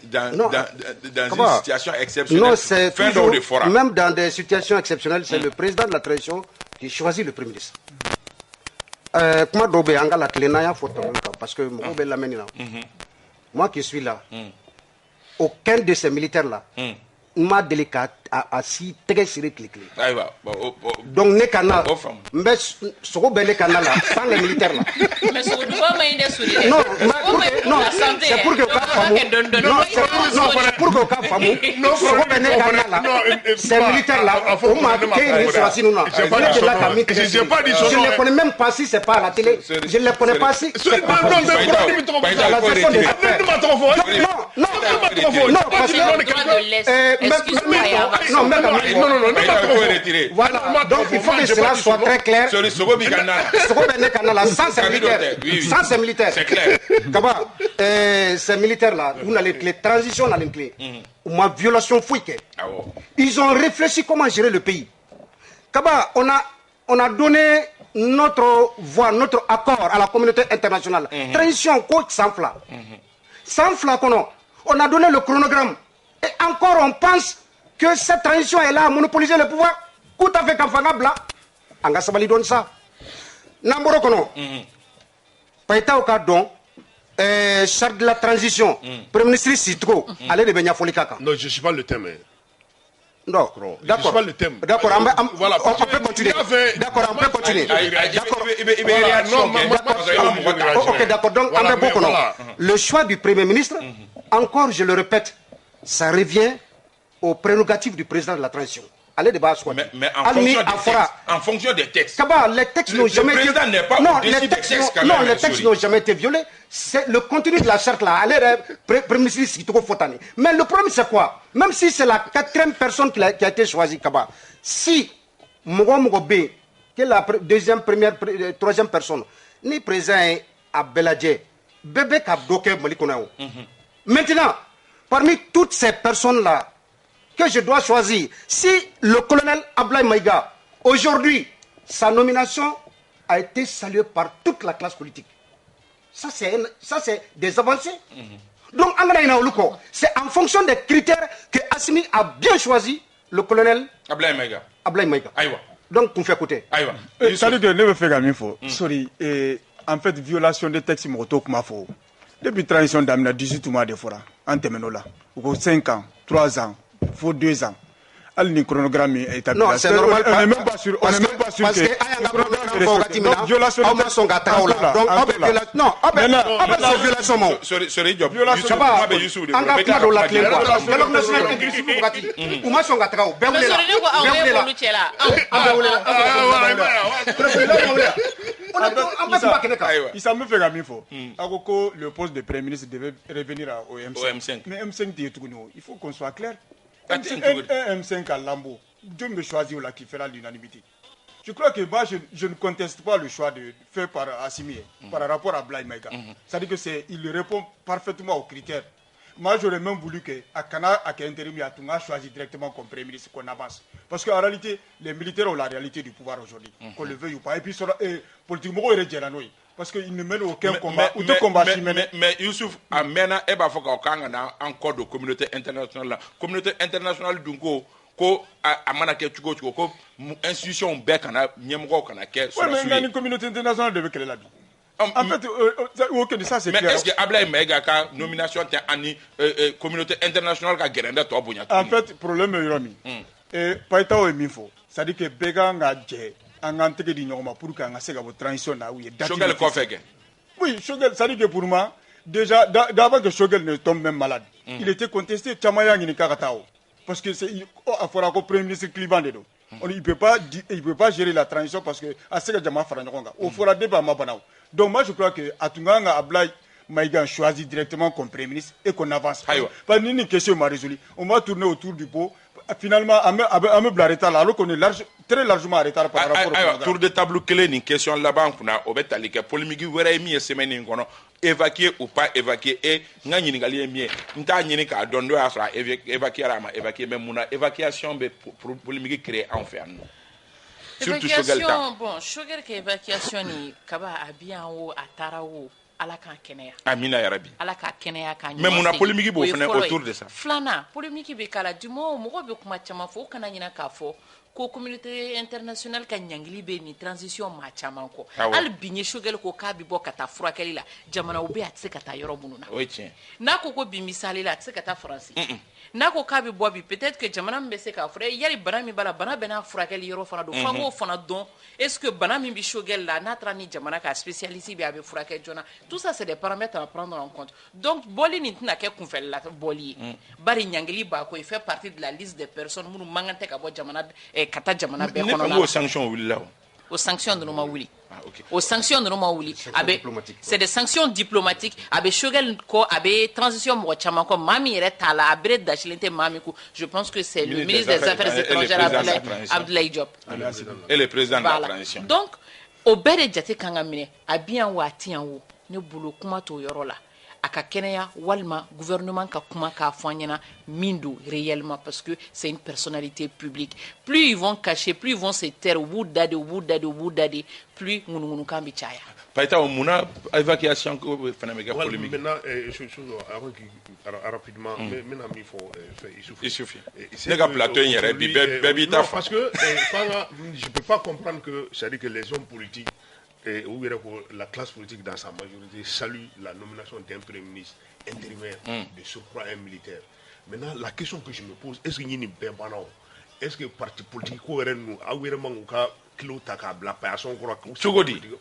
situation exceptionnelle. Non, c'est toujours, même dans des situations exceptionnelles, c'est le président de la transition qui choisit le premier ministre. Comment Dobé Anga la Clénaya faut parce que moi qui suis là, aucun de ces militaires là m'a délicat à si très serré clé. Donc ne canal, mais ce qu'on les canal là, sans les militaires là. Mais ce qu'on doit non, c'est pour que non, c'est pour pour que ka famu sogo bene kana la ces militaires là on m'a créé sur Sinuna je n'ai pas dit son nom. Je ne les connais même pas si c'est pas à la télé. Je ne les connais pas si c'est pas non, voilà, donc il faut que cela soit très clair. Sans ces militaires. C'est clair. Ces militaires-là, les transitions dans les clés, ma violation fouille. Ils ont réfléchi comment gérer le pays. Kaba, on a donné notre voix, notre accord à la communauté internationale. Transition, coach sans fla. Sans fla, on a donné le chronogramme. Et encore, on pense que cette transition est là à monopoliser le pouvoir. Tout à fait confangable. Anga Sabali donne ça. Namboro kono. Païta au cadon. Charte de la transition. Premier ministre Citro. Allez de Benya Folikaka. Non, je ne suis pas le thème. Non, d'accord. Pas le thème. D'accord, voilà, on peut continuer. D'accord, on peut continuer. Ok, d'accord. Donc, le choix du Premier ministre, encore, je le répète, ça revient aux prérogatives du président de la transition. Allez débat soit. Mais en fonction des textes. Les textes n'ont jamais été. Non, les textes n'ont jamais été violés. C'est le contenu de la charte là. Allez, Premier ministre Sitoko Fotani. Mais le problème c'est quoi? Même si c'est la 4e personne qui a été choisie, Kaba, si Mogo B, qui est la deuxième, première, 3e personne, ni présent à Beladje, Bébé Kabdoke Malikonao. Maintenant, parmi toutes ces personnes là, que je dois choisir. Si le colonel Ablaye Maïga, aujourd'hui, sa nomination a été saluée par toute la classe politique. Ça, c'est des avancées. Donc, c'est en fonction des critères que Assimi a bien choisi le colonel Ablaye Maïga. Donc, on fait écouter. C'est-à-dire que ne me fait gagner faux. Sorry, en fait, violation des textes moto comme faux. Depuis transition d'Amina 18 mois de fora, en Temenola, 5 ans, 3 ans. Il faut 2 ans. Le chronogramme est établi. Non, c'est normal. On n'est même pas sûr. Parce que violation de texte. Non, c'est violation. Sorry, job. Ça me fait la même fois. Le poste de Premier ministre devait revenir au M5. Mais M5, il faut qu'on soit clair. Un M5 à Lambo, Dieu me choisit là qui fera l'unanimité. Je crois que moi, je ne conteste pas le choix fait par Assimi par rapport à Ablaye Maïga. C'est-à-dire qu'il répond parfaitement aux critères. Moi, j'aurais même voulu qu'à Kana, à Kinterim, Yatunga choisi directement comme Premier ministre qu'on avance. Parce qu'en réalité, les militaires ont la réalité du pouvoir aujourd'hui, qu'on le veuille ou pas. Et puis, politiquement, il est Djelanoui. Parce qu'il ne mène aucun combat. Mais Youssouf, amena eba foka okanga encore de communauté internationale. La communauté internationale dunko ko amana ke chugo ko institution be kana nyemgo kana ke. Oui, mais une communauté internationale devait qu'elle est là. En fait, ça c'est clair. Mais est-ce que Ablaye Maïga ka nomination te ani communauté internationale ka gerenda to abunya? En fait, problème est Romi. Et paitao est mifo. Ça dit que Bega nga dje. Pour qu'on ait une transition là où il y a Choguel Kofeke. Oui, Choguel, ça dit que pour moi, déjà, d'abord que Choguel ne tombe même malade, il était contesté Tchamayang et Karatao. Parce que c'est il faudra que le Premier ministre Clivan dedo. Il peut pas gérer la transition parce que à ce que Jama Faranjonga, il faudra débat Mabanao. Donc moi je crois que Atunganga Ablaye Maïga choisit directement comme Premier ministre et qu'on avance. Pas une question m'a résolu. On va tourner autour du pot. Finalement, à me blareta là, alors qu'on est très largement arrêté par rapport au programme. Tour de tableau clé, une question là-bas, on a obéi à polémique, vous avez mis semaine, évacuer ou pas évacuer, et n'a n'y galé mieux. N'ta n'y ka donner à ça, évacuer à ma évacuer, même mon évacuation, pour polémique créer en fait. Évacuation, bon, sugar que évacuation ni kaba abiyan ou ataraou. Ala ka kɛnɛya amina ya rabi ala ka kɛnɛya ka mais mun na polémique b'o fana autour de ça filana polémique bɛ kala du mɔgɔ bɛ kuma caman fɔ o kana ɲina k'a fɔ ko communauté internationale ka ɲangili bɛ ni transition maa caman kɔ hali bi ye Choguel ko k'a bɛ bɔ ka taa furakɛli la jamanaw bɛ a tɛ se ka taa yɔrɔ minnu na o ye tiɲɛ n'a ko bi misali la a tɛ se ka taa Faransi n'a ko k'a bɛ bɔ bi peut-être que jamana min bɛ se k'a fura yali bana min b'a la bana bɛ n'a furakɛli yɔrɔ fana don f'an k'o fana dɔn est-ce que bana min bɛ Choguel la n'a taara ni jamana ka spécialiste bɛ a bɛ furakɛ joona tout ça c'est des paramètres à prendre en compte. Donc boli ni tina ke kun fait la boli bari nyangeli ba ko il fait partie de la liste des personnes munu mangante ka bo jamana kata jamana be kono na. Aux sanctions willa. Aux sanctions de Noma Wuli. Aux sanctions de Noma Wuli. C'est des sanctions diplomatiques. Abe shogel ko abe transition mo chama ko mami ere tala abre dachilente mami ko. Je pense que c'est le ministre des Affaires étrangères Abdoulaye Diop. Et le président de la transition. Donc au bere jate kanga mine abian wati anwo ne bulo kuma to yoro la. Aka kenaya walma gouvernement ka kuma ka fanyana mindu réellement parce que c'est une personnalité publique. Plus ils vont cacher, plus ils vont se taire au bout d'ade, plus ngunu kambi chaya. Paita muna évacuation ko phénomène polémique. Maintenant rapidement maintenant il faut faire il suffit. Les gars plateau yere bi bebi ta parce que je peux pas comprendre que ça dit que les hommes politiques ou la classe politique dans sa majorité salue la nomination d'un premier ministre intérimaire de surcroît un militaire. Maintenant, la question que je me pose, est-ce qu'il y a une bébanao? Est-ce que le parti politique a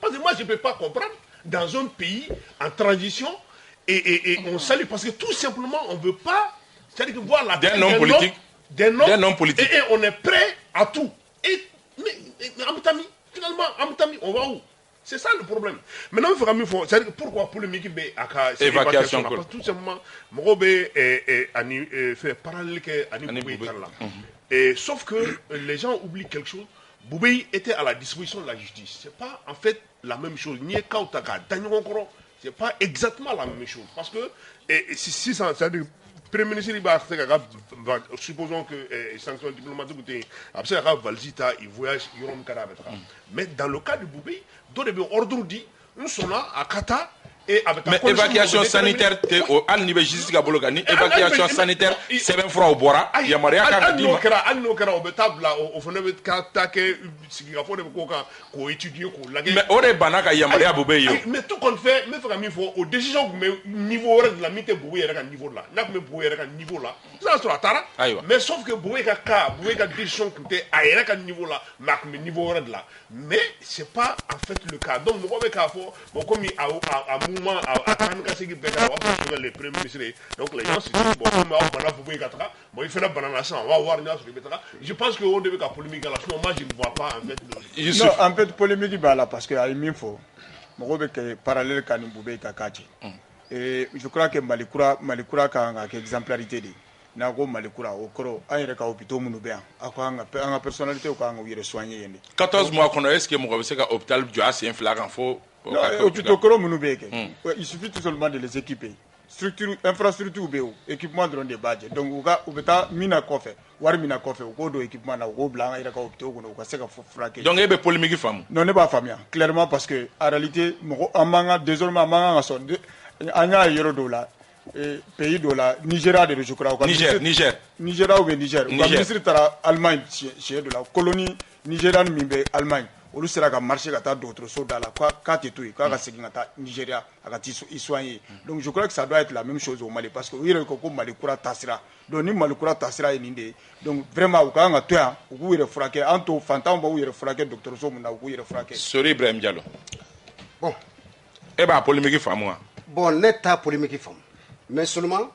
parce que moi, je ne peux pas comprendre dans un pays en transition et on salue parce que tout simplement, on ne veut pas, c'est-à-dire que voir la d'un homme politique et on est prêt à tout. Mais Amtami, finalement, on va où? C'est ça le problème. Maintenant, il faut pourquoi polémique à évacuation parce que tout simplement, Mogobe fait parallèle à Boubé. Sauf que les gens oublient quelque chose. Boubé était à la disposition de la justice. C'est pas en fait la même chose. C'est pas exactement la même chose. Parce que si ça, c'est-à-dire Premier ministre supposons que sanctions diplomatiques il voyage mais dans le cas de Boubé, ordre dit nous sommes là à Qatar et avec mais évacuation sanitaire au niveau justice gabologani évacuation sanitaire c'est 20 francs au bora yamaria ka dima au betable au fenêtre katake sigafo de ko étudier ko la mais ore banaka yamaria Boubé yo mais tout qu'on fait mais faut faut au décision niveau de la mité Boubé era niveau là n'a que Boubé era niveau là ça sera tara mais sauf que Boubé ka décision que era ka niveau là mais niveau de là mais c'est pas en fait le cas donc nous on ka fo comme à moment à les premiers ministres donc les gens se disent bon il fait la banane ça on va voir je pense que on devait la polémique là moi je ne vois pas en fait non en fait polémique là parce que il faut que parallèle quand Boubé kakachi et je crois que Malikura ka exemplarité de na go Malikura okoro ayere ka hôpital munu be anga personnalité ko anga yere soigner yende 14 mois kono est-ce que mo se ka hôpital du assez inflagrant faux il suffit tout seulement de les équiper. Structure, infrastructure, équipement de des badges. Donc, vous avez mina kofe, war mina kofe, ou do équipement na ou blanc, il y a donc il y a polémique femme. Non, n'est pas famille. Clairement parce que en réalité, amanga désormais amanga son anya euro dollar. Pays de la Nigeria de je crois. Nigeria ou Niger. Le ministre de l'Allemagne, chez de la colonie nigériane mimbe Allemagne. Olu sera ka marché ka ta d'autres choses dans la ka teto ka ka segin ta Nigeria aka ti soigner. Donc je crois que ça doit être la même chose au Mali parce que yere ko Malikura tasira donc ni Malikura tasira ininde donc vraiment u ka nga toya u yere frake anto fantam ba u yere frake docteur so muna u yere frake Sori Ibrahim Diallo bon e ba polémique femme bon neta polémique femme mais seulement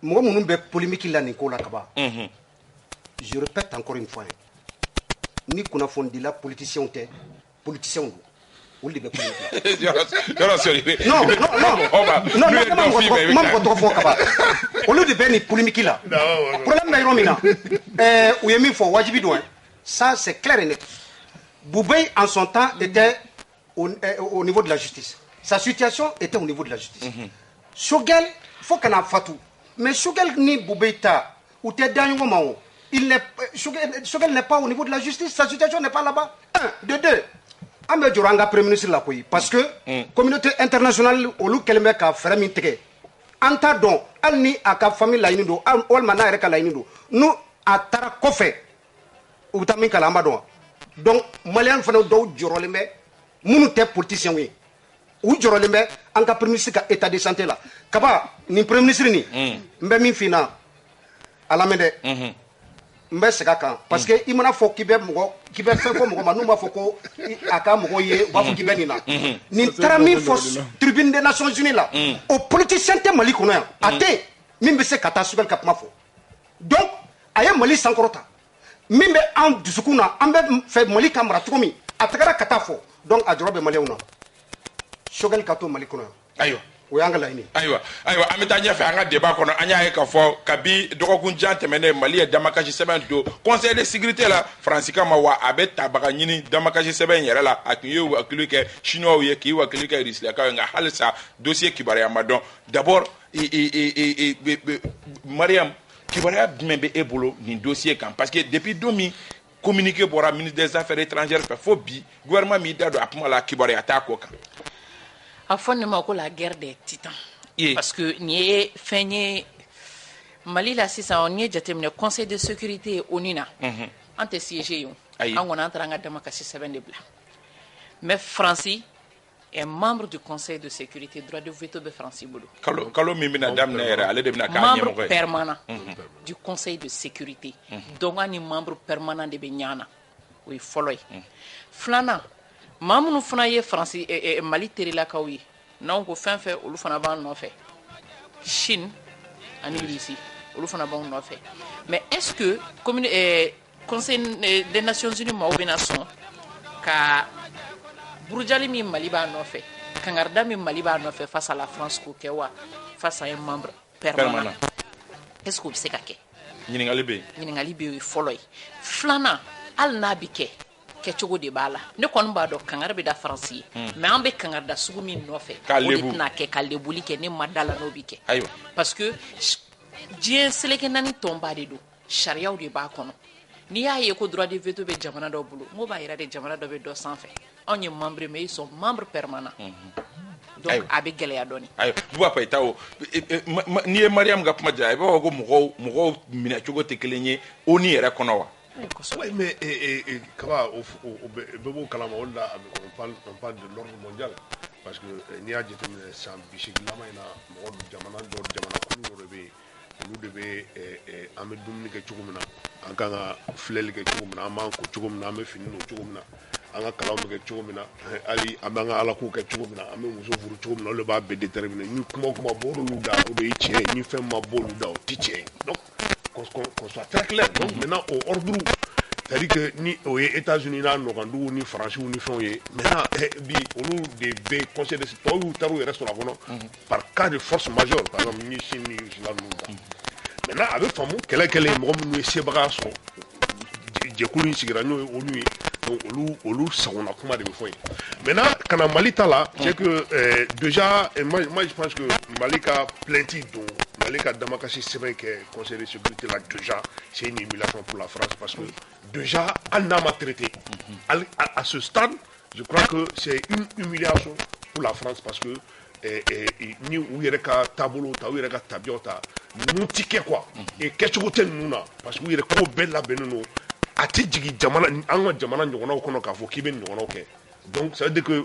mo munun be polémique la ni ko la kaba je répète encore une fois ni kuna fondi la politicien do ou de au lieu de ben polémique là problème na romina ou yemi fo wajibi do ça c'est clair et net. Boubé en son temps était au niveau de la justice, sa situation était au niveau de la justice. Shogel faut qu'on a fatou mais Shogel ni Boubé ta ou te danyo mao Shogel n'est pas au niveau de la justice, sa situation n'est pas là-bas. De deux, Ambe Djoranga Premier ministre la parce que communauté internationale au lou kelme ka fere min tege. Anta don alni aka famille la inido ol mana reka la inido. Nous atara kofe utamin kala ambado. Donc malien fana do Djorolembe munu te politicien wi. Ou Djorolembe anka premier ministre ka état de santé là. Kaba ni premier ministre ni mbe min fina alamede bɛ segin a kan parce que i mana fɔ k'i bɛ fɛn fɔ mɔgɔ ma n'u b'a fɔ ko a ka mɔgɔ ye u b'a fɔ k'i bɛ nin na nin taara min fɔ tribune des nations unies la o politicien tɛ Mali kɔnɔ yan a tɛ min bɛ se ka taa Sogɛli ka kuma fɔ donc a ye Mali sankɔrɔta min bɛ an dusukun na an bɛ fɛ Mali ka mara cogo min a tagara ka taa fɔ donc a jɔrɔ bɛ Maliyɛnw na Sogɛli ka to Mali kɔnɔ yan ayiwa o y'an ka laɲini ayiwa an bɛ taa ɲɛfɛ an ka débat kɔnɔ an y'a ye k'a fɔ kabi dɔgɔkun jan tɛmɛnen Mali ye damakasi sɛbɛn don conseil de sécurité la Faransi ka ma wa a bɛ tabaga ɲini damakasi sɛbɛn in yɛrɛ la a tun ye wakili kɛ chinois ye k'i wakili kɛ rusilakaw ye nka halisa dossier kibaruya ma dɔn d'abord Mariam kibaruya jumɛn bɛ e bolo nin dossier kan parce que depuis don min communiqué bɔra ministre des affaires étrangères fɛ fo bi gouvernement m'i da don a kuma la kibaruya t'a kɔ kan. A fɔ ne ma ko la guerre des titans parce que nin ye fɛn ye Mali la sisan n'i ye jateminɛ conseil de sécurité ONU na an tɛ siéger yen an kɔni an taara an ka damakasi sɛbɛn de bila mais Faransi est membre du conseil de sécurité droit de veto bɛ Faransi bolo kalo min bɛna daminɛ yɛrɛ ale de bɛna k'a ɲɛmɔgɔ ye membre permanent du conseil de sécurité donc an ni membre permanent de bɛ ɲɔgɔn na o ye fɔlɔ ye filanan maa minnu fana ye Faransi Mali terilakaw ye n'anw ko fɛn fɛn olu fana b'an nɔfɛ Chine ani Russie olu fana b'anw nɔfɛ mais est-ce que conseil des nations unies maaw bɛna sɔn ka burujali min Mali b'a nɔfɛ kangarida min Mali b'a nɔfɛ face à la France k'o kɛ wa face à un membre permanent est-ce que o bɛ se ka kɛ ɲininkali bɛ yen o ye fɔlɔ ye filanan hali n'a bɛ kɛ kɛcogo de b'a la ne kɔni b'a dɔn kangari bɛ da Faransi ye mais an bɛ kangarida sugu min nɔfɛ o de tɛna kɛ ka lebuli kɛ ne ma da la n'o bɛ kɛ parce que diɲɛ seleke naani tɔnba de don sariyaw de b'a kɔnɔ n'i y'a ye ko droit de veto bɛ jamana dɔ bolo n ko b'a yɛrɛ de jamana dɔ bɛ dɔ sanfɛ anw ye membre mais ils sont membres permanents donc a bɛ gɛlɛya dɔɔni Buba Payita o n'i ye Mariam ka kuma jira i b'a fɔ ko mɔgɔw minɛcogo tɛ kelen ye ONU yɛrɛ kɔnɔ wa Oui, mais Kaba, on parle de l'ordre mondial. Parce que il y a des gens qui olu de bɛ an bɛ dumuni kɛ cogo min na an kan ka filɛli kɛ cogo min na an b'an ko cogo min na an bɛ fini don cogo min na an ka kalanw bɛ kɛ cogo min na hali an b'an ka alakow kɛ cogo min na an bɛ muso furu cogo min na olu de b'a bɛɛ déterminer ni kuma o kuma bɔr'olu da o de ye tiɲɛ ye ni fɛn ma b'olu da o ti tiɲɛ ye donc qu'on soit très clair donc maintenant au ordre c'est-à-dire que ni o ye États-Unis n'a nɔgɔndugu ni Faransiw ni fɛnw ye maintenant bi olu de bɛ conseil de tɔw y'u taara u yɛrɛ sɔrɔ a kɔnɔ par cas de force majeure par exemple ni Chine ni Russie ninnu ta maintenant a bɛ faamu kɛlɛ kɛlen mɔgɔ minnu ye sebaga sɔrɔ jɛkulu in sigira n'o ye olu ye donc olu sagona kuma de bɛ fɔ yen maintenant kana Mali ta la c'est que déjà moi je pense que Mali ka plainte don Mali ka damakasi sɛbɛn kɛ conseil de sécurité là déjà c'est une humiliation pour la France parce que déjà hali n'a ma traité à ce stade je crois que c'est une humiliation pour la France parce que ni u yɛrɛ ka taabolo ta u yɛrɛ ka tabiyaw ta ninnu ti kɛ quoi et kɛcogo tɛ ninnu na parce que u yɛrɛ ko bɛɛ labɛnnen don a tɛ jigin jamana an ka jamana ɲɔgɔnnaw kɔnɔ k'a fɔ k'i bɛ ɲɔgɔnnaw kɛ donc ça veut dire que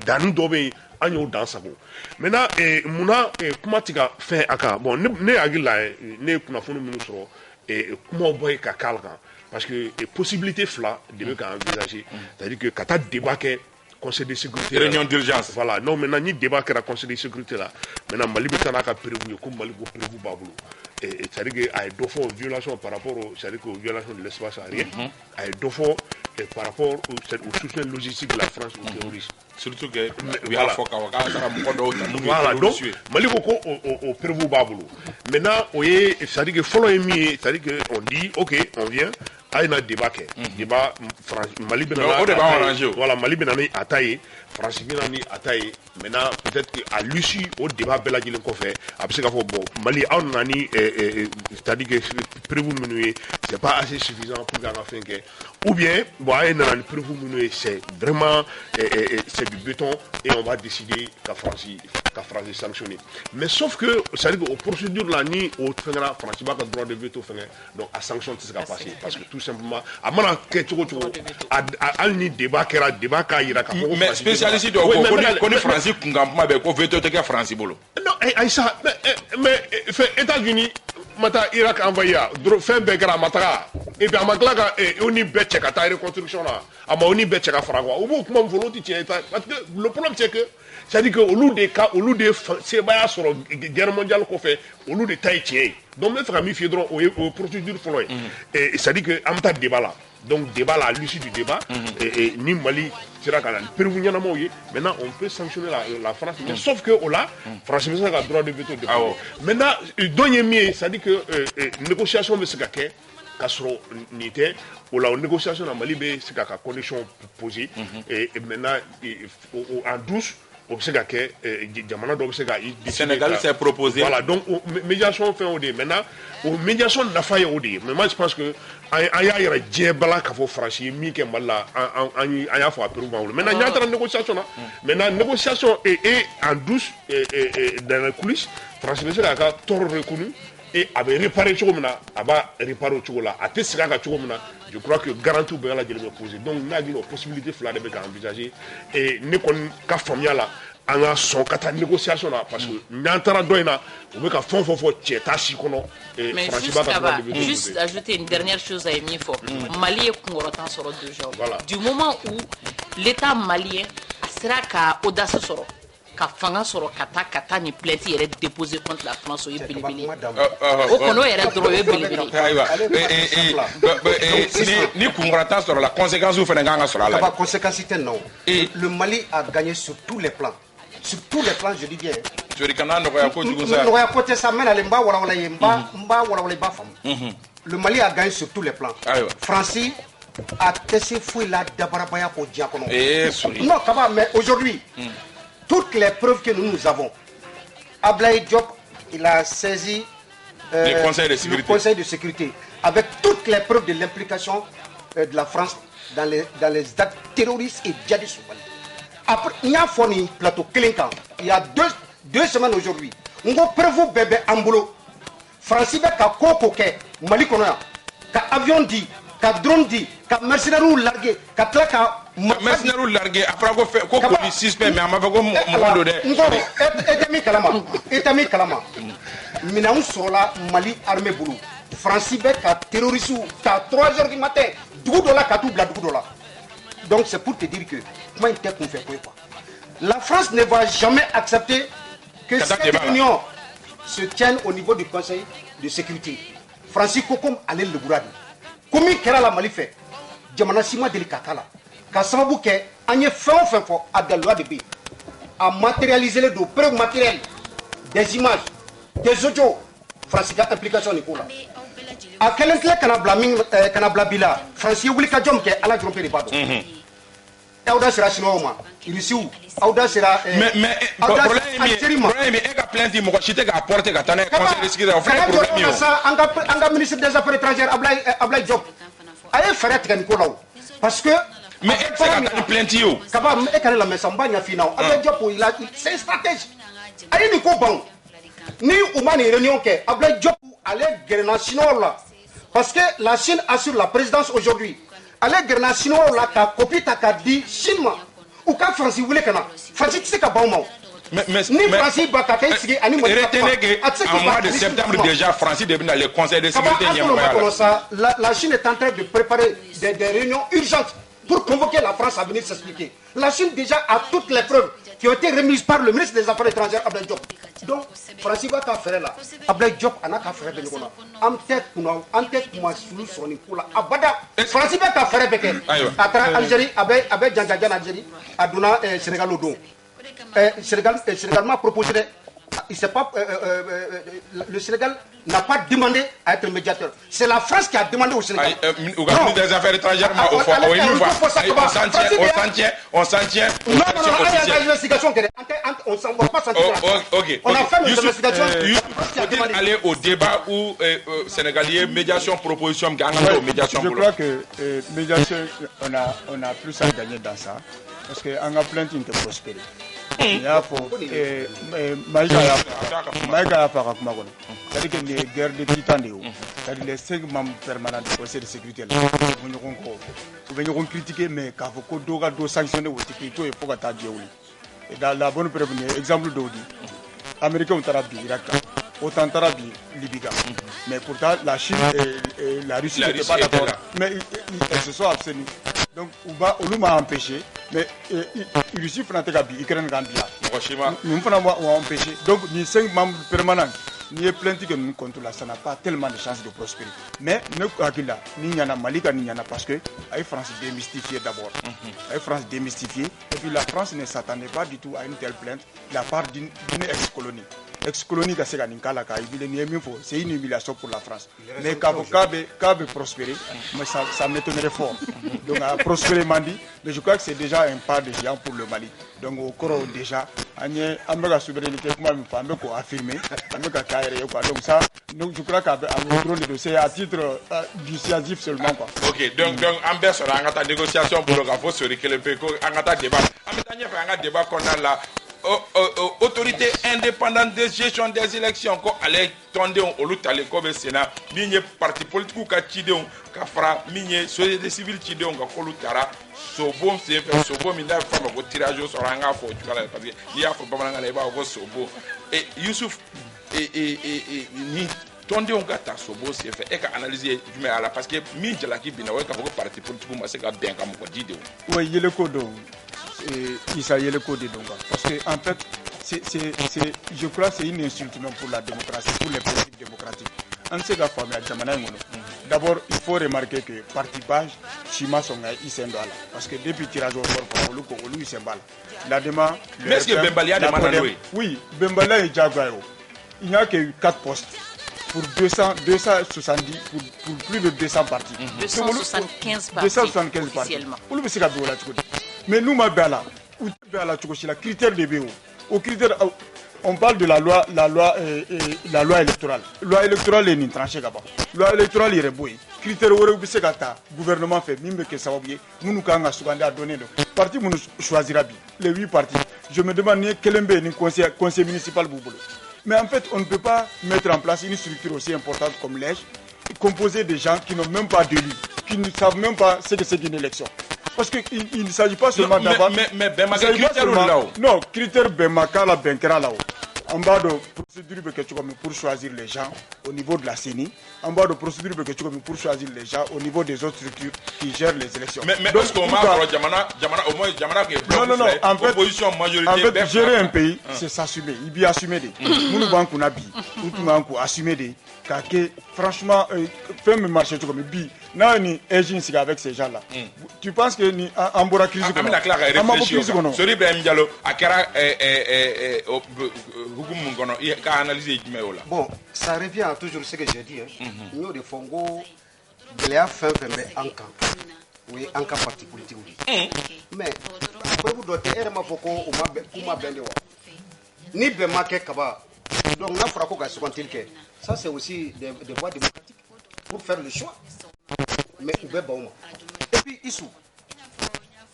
danni dɔ bɛ yen an y'o dan sago maintenant munna kuma tɛ ka fɛn a kan bon ne hakili la ne ye kunnafoni minnu sɔrɔ kumaw bɔ ka k'a la kan parce que possibilité fila de bɛ ka envisager c'est à dire que ka taa débat kɛ conseil de sécurité réunion d'urgence voilà non maintenant ni débat kɛra conseil de sécurité la maintenant Mali bɛ taa n'a ka prévu ye ko Mali ko prévu b'a bolo c'est à dire que a ye dɔ fɔ violation par rapport au c'est à dire que violation de l'espace aérien a ye dɔ fɔ par rapport au soutien logistique de la France aux terroristes surtout que u y'a fɔ k'a fɔ k'a taara mɔgɔ dɔw ta minnu ye voilà donc Mali ko ko o prévu b'a bolo maintenant o ye c'est à dire que fɔlɔ ye min ye c'est à dire que on dit ok on vient a ye na débat kɛ débat Mali bɛ na o de b'a arrangé voilà Mali bɛ na ni a ta ye France bɛ na ni a ta ye maintenant peut-être que à l'issue o débat bɛɛ lajɛlen kɔfɛ a bɛ se k'a fɔ bon Mali aw nana ni c'est à dire que prévu minnu ye c'est pas assez suffisant pour k'an ka fɛn kɛ ou bien bon a ye nana ni prévu minnu ye c'est vraiment c'est du béton et on va décider ka France sanctionner mais sauf que c'est à dire que o procédure là ni o fɛngɛra France b'a ka droit de veto fɛngɛ donc a sanction tɛ se ka passer parce que tout simplement a mana kɛ cogo cogo hali ni débat kɛra débat k'a yira k'a fɔ ko mais spécialiste dɔw ko ni France kunkan kuma bɛ ko veto tɛ kɛ France bolo non Aïssa mais États-Unis mata Irak envoyé fin bekara matara et puis amaklaka oni betche ka ta reconstruction là ama oni betche ka fragwa ou kuma volonté tient parce que le problème c'est que ça dit que au lieu de c'est baya sur guerre mondiale qu'on fait au lieu de taille tient donc me fera mi fiedron au procédure follow et ça dit que amta débat là donc débat là à l'issue du débat et ni Mali sera quand même maintenant on peut sanctionner la France mais sauf que là France a le droit de veto maintenant donner ça dit que négociation de ce qu'a kasoro nité ou la négociation en Mali c'est qu'à condition posée et maintenant en douce au Sénégal Sénégal s'est proposé voilà donc médiation fait au dé maintenant au médiation n'a pas au dé mais moi je pense que aya yara djebala ka fo franchi mi ke malla aya fo apuru ba maintenant il y a une négociation là maintenant négociation et en douce et dans la coulisse franchement c'est là tort reconnu et avait réparé chogomna aba réparer chogola a tesira ka chogomna je crois que garantie be la jël poser donc n'a une possibilité fla de envisager et ne kon ka famia là en a son kata négociation là parce que n'entara doina on veut ka fon tcheta chikono et mais juste ajouter une dernière chose à Emifo Mali est congorotan sur 2 jours voilà. Du moment où l'état malien sera ka audace soro ka fanga soro kata ni plainte yere déposé contre la France au belebele o kono yere droit belebele ni congorotan sur la conséquence ou fenanga sur la conséquence non le Mali a gagné sur tous les plans je dis bien le Mali a gagné sur tous les plans Francis a testé fouille la dabarabaya pour diacono non mais aujourd'hui toutes les preuves que nous avons Ablaye Diop il a saisi le conseil de sécurité avec toutes les preuves de l'implication de la France dans les actes terroristes et djihadistes. Après, il y a un plateau Kelinkan. Il y a deux semaines aujourd'hui. On a prévu bébé Ambolo. Francis ka koko ke Mali konoya. Ka avion dit, ka drone dit, ka mercenaires largué, ka tlaka mercenaires largué après ko fait ko suspect mais ama ko mondo de. Etami kalama. Mina on sola Mali armée boulou. Francis ka terroriste ka 3h du matin. $2 ka tout bla $2. Donc c'est pour te dire que comment il qu'on fait quoi. La France ne va jamais accepter que cette réunion se tienne au niveau du Conseil de sécurité. Francis Kokom allait le bourradi. Comment kera la Mali fait Jamana Sima Delikatala. Kasabu ke anye fin à de loi de B. À matérialiser les deux preuves matérielles, des images, des audios. Francis a implication Nicolas. A quel clé Canabla Francis Wilka Jom qui est à la trompe de Bado. Auda sera chinois, il est où Auda sera. Mais problème est que plainte mo chité ka porter ka tane conseil de sécurité problème ça anga ministre des affaires étrangères Ablaye Diop aye faire être Nicolas parce que mais c'est ka plainte yo kaba e kana la mesamba nya fina Ablaye Diop c'est une stratégie aye ni ko bon ni umani réunion ke Ablaye Diop allait gagner chinois là parce que la Chine assure la présidence aujourd'hui. Allez gagner chinois là ka copie ta ka di Chine ou ka Francis voulait kana Francis c'est ka bon mot mais Francis ba ka kai sigi ani mo retenez que en mois de septembre déjà Francis devient dans le conseil de sécurité la Chine est en train de préparer des réunions urgentes pour convoquer la France à venir s'expliquer. La Chine déjà a toutes les preuves qui ont été remises par le ministre des Affaires étrangères Ablaye Diop. Donc Francis va faire là. Ablaye Diop a ka faire de nous. En tête moi sous son pour la abada. Francis va faire avec atra Algérie avec Djangadjan Algérie aduna Sénégal odo. Sénégal m'a proposé il sait pas le Sénégal n'a pas demandé à être médiateur. C'est la France qui a demandé au Sénégal. Au ministre des Affaires étrangères, on s'en tient. Non, il y a une investigation. On s'en va pas sentir. On a fait une investigation. Faut-il aller au débat où Sénégalier, médiation, proposition, médiation. Je crois que médiation, on a plus à gagner dans ça. Parce qu'on a plein de prospérer. Il y a Maïka a fait un peu. C'est-à-dire que les guerres de titans, c'est-à-dire les 5 membres permanents du Conseil de sécurité, ils vont critiquer, mais quand il faut que sanctionner, il faut que tu aies. Et dans la bonne preuve, exemple d'Audi, les Américains ont dit Irak. autant Tarabi, Libiga. Mais pourtant, la Chine et la Russie n'étaient pas d'accord. Mais elles se sont abstenues. Donc, on m'a empêché. Mais la Russie n'a pas Ukraine nous avons empêché. Donc, les 5 membres permanents, ni plainte que nous contrôlons, ça n'a pas tellement de chances de prospérer. Mais nous avons ni en Mali, ni en parce que la France démystifiée d'abord. La France démystifiée. Et puis la France ne s'attendait pas du tout à une telle plainte de la part d'une ex-colonie. Ex-colonie c'est une humiliation pour la France. Mais quand prospérer, mais ça m'étonnerait fort. Donc à prospérer Mandi, mais je crois que c'est déjà un pas de géant pour le Mali. Donc au cours déjà, on a la souveraineté, on peut affirmer, donc ça, je crois qu'à le dossier à titre dissuasif seulement. Ok, donc en baisse on a une négociation pour le rapport sur le PECO, on a un débat. Un débat qu'on a là. Autorité indépendante de gestion des élections ko ale tonde on olu tale ko be Sénat minye parti politique ka tidon ka fra minye société civile tidon ka kolu tara sobo c'est fait sobo minda fama ko tirage au sort anga fo tu kala parce que il y a fo bamana ngale ba ko sobo et Youssouf et ni tonde on ka ta sobo c'est fait et ka analyser du mais ala parce que min jala ki bina we ka ko parti politique ma se ka ben ka mo ko didon oui yele ko do Issa le code donc parce que en fait je crois que c'est une insulte pour la démocratie, pour les politiques démocratiques. On sait qu'à former à Jamana Ngono. D'abord, il faut remarquer que parti page Chima Songa Isendala parce que depuis tirage au sort pour Olu Isembala. La demande. Mais est-ce que Bembalia demande oui, Bembalia et Jaguaro. Il n'y a que 4 postes. Pour 270, pour plus de 200 partis. 275 partis. 275 partis. Mais nous, la critère de BO. Au critère, on parle de la loi électorale. Loi électorale est une tranchée là-bas. Loi électorale est rebouée. Critère où le gouvernement fait, même que ça va bien, nous avons à donner. Parti, nous choisira les 8 partis. Je me demande quel est le conseil municipal Boubolo. Mais en fait, on ne peut pas mettre en place une structure aussi importante comme l'EJ, composée de gens qui n'ont même pas d'élus, qui ne savent même pas ce que c'est qu'une élection. Parce qu'il ne s'agit pas seulement d'avoir... Mais Bemaka, critère là-haut. Non, critère Bemaka, la Benkera là-haut. En bas de procédure pour choisir les gens au niveau de la CENI, en bas de procédure pour choisir les gens au niveau des autres structures qui gèrent les élections. Mais parce qu'on m'a non, en fait, gérer un pays, c'est s'assumer. Il bien assumer des. Nous banques on a bi, nous assumer des. Franchement, faire me marcher comme bi. Non, ni agir avec ces gens-là. Tu penses que ni Ambora crise comme ça? Sori Ibrahim Diallo, Akara bon, ça revient à toujours ce que j'ai dit. Nous, de Fongo, il y a fait un camp. Oui, un camp parti politique. Mais, après vous doutez, ni Bemake Kaba. Donc, on a fait ça, c'est aussi des voies démocratiques pour faire le choix. Mais, et puis, Issou,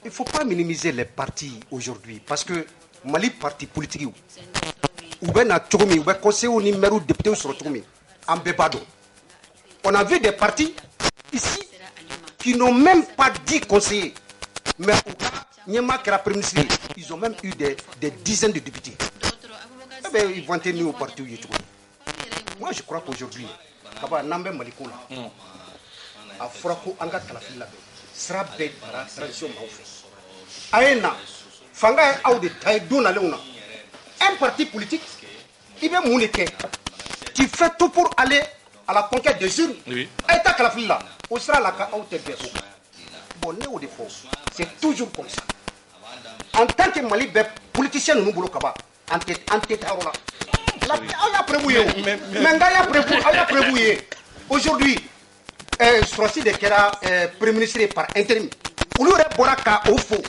il ne faut pas minimiser les partis aujourd'hui parce que Mali parti politique ou bien na Tchoumi, ou bien conseiller ou numéro député sur Tchoumi, en Bébado. On a vu des partis ici qui n'ont même pas dit conseiller. Mais ils ont même eu des dizaines de députés. Eh bien, ils vont tenir au parti où ils sont. Moi, je crois qu'aujourd'hui, Nambe Malikola, à Frako Anga Kalafila, sera bête par la tradition Maoufé. Aena, Fanga est out de Taïdouna Léona. Un parti politique, il va mouniquer. Tu fais tout pour aller à la conquête des urnes. Oui. Et ta Kalafila, au sera la Kaoute Béro. Bon, néo de force, c'est toujours comme ça. En tant que Mali, politicien, nous voulons Kaba, en tête à Rola. On a prévoué. Mais on a prévoué. Aujourd'hui, Strassi de Kera, Premier ministre par intérim. On lui aurait Boraka au faux.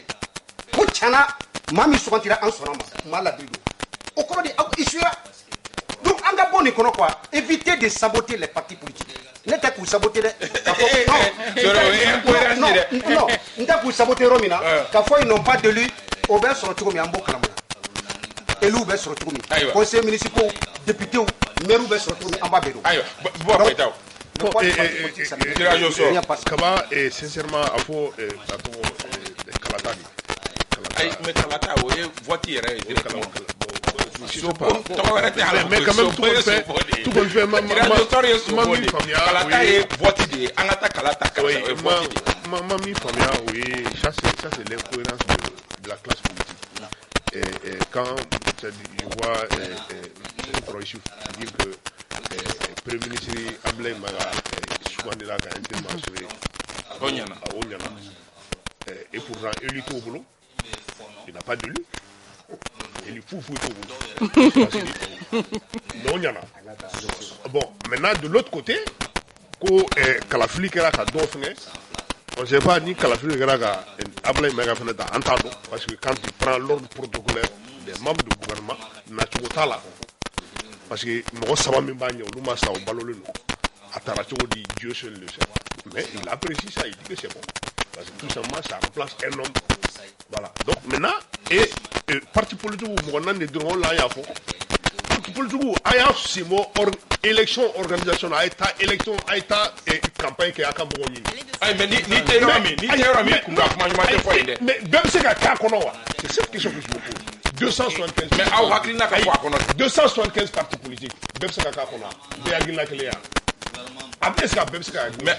Pour Tchana, Mami Soukantira en son nom, Malabrido. Au cours des Issuera. Donc, en Gabon, il connaît quoi? Éviter de saboter les partis politiques. N'était pour saboter les. Non, n'était pour saboter Romina. Parfois, ils n'ont pas de lui. Au bain sur le tour, mais en beau calamana. Et l'ou bain sur le tour. Conseillers municipaux, députés, maire ou bain sur le tour, en bas de l'eau. Kaba, sincèrement, il faut Kalatani. Mais Kalata, voiture. Mais quand même, tout le fait, oui, ça c'est l'incohérence de la classe politique. Et quand je vois Proïchou dire que le Premier ministre Ablaye Maga souvent là quand intervention à Onyana, et pourtant élu au boulot, il n'a pas de lui. Il est fou au boulot. Bon, maintenant de l'autre côté, quand Kalafili Kera a donné, on ne sait pas ni Kalafili Kera a Ablaye Maga entendre, parce que quand il prend l'ordre protocolaire des membres du gouvernement, n'a là. Parce que nous savons même pas nous massa au ballon à Taracho dit Dieu seul le sait. Mais il apprécie ça, il dit que c'est bon. Parce que tout simplement ça remplace un homme. Voilà. Donc maintenant, et parti politique où on a des droits là, il y a fond. Parti politique où il y a ce mot élection, organisation, élection, campagne qui a Cameroun. Mais ni théorami, mais même c'est cette question que je me pose. 275 partis politiques.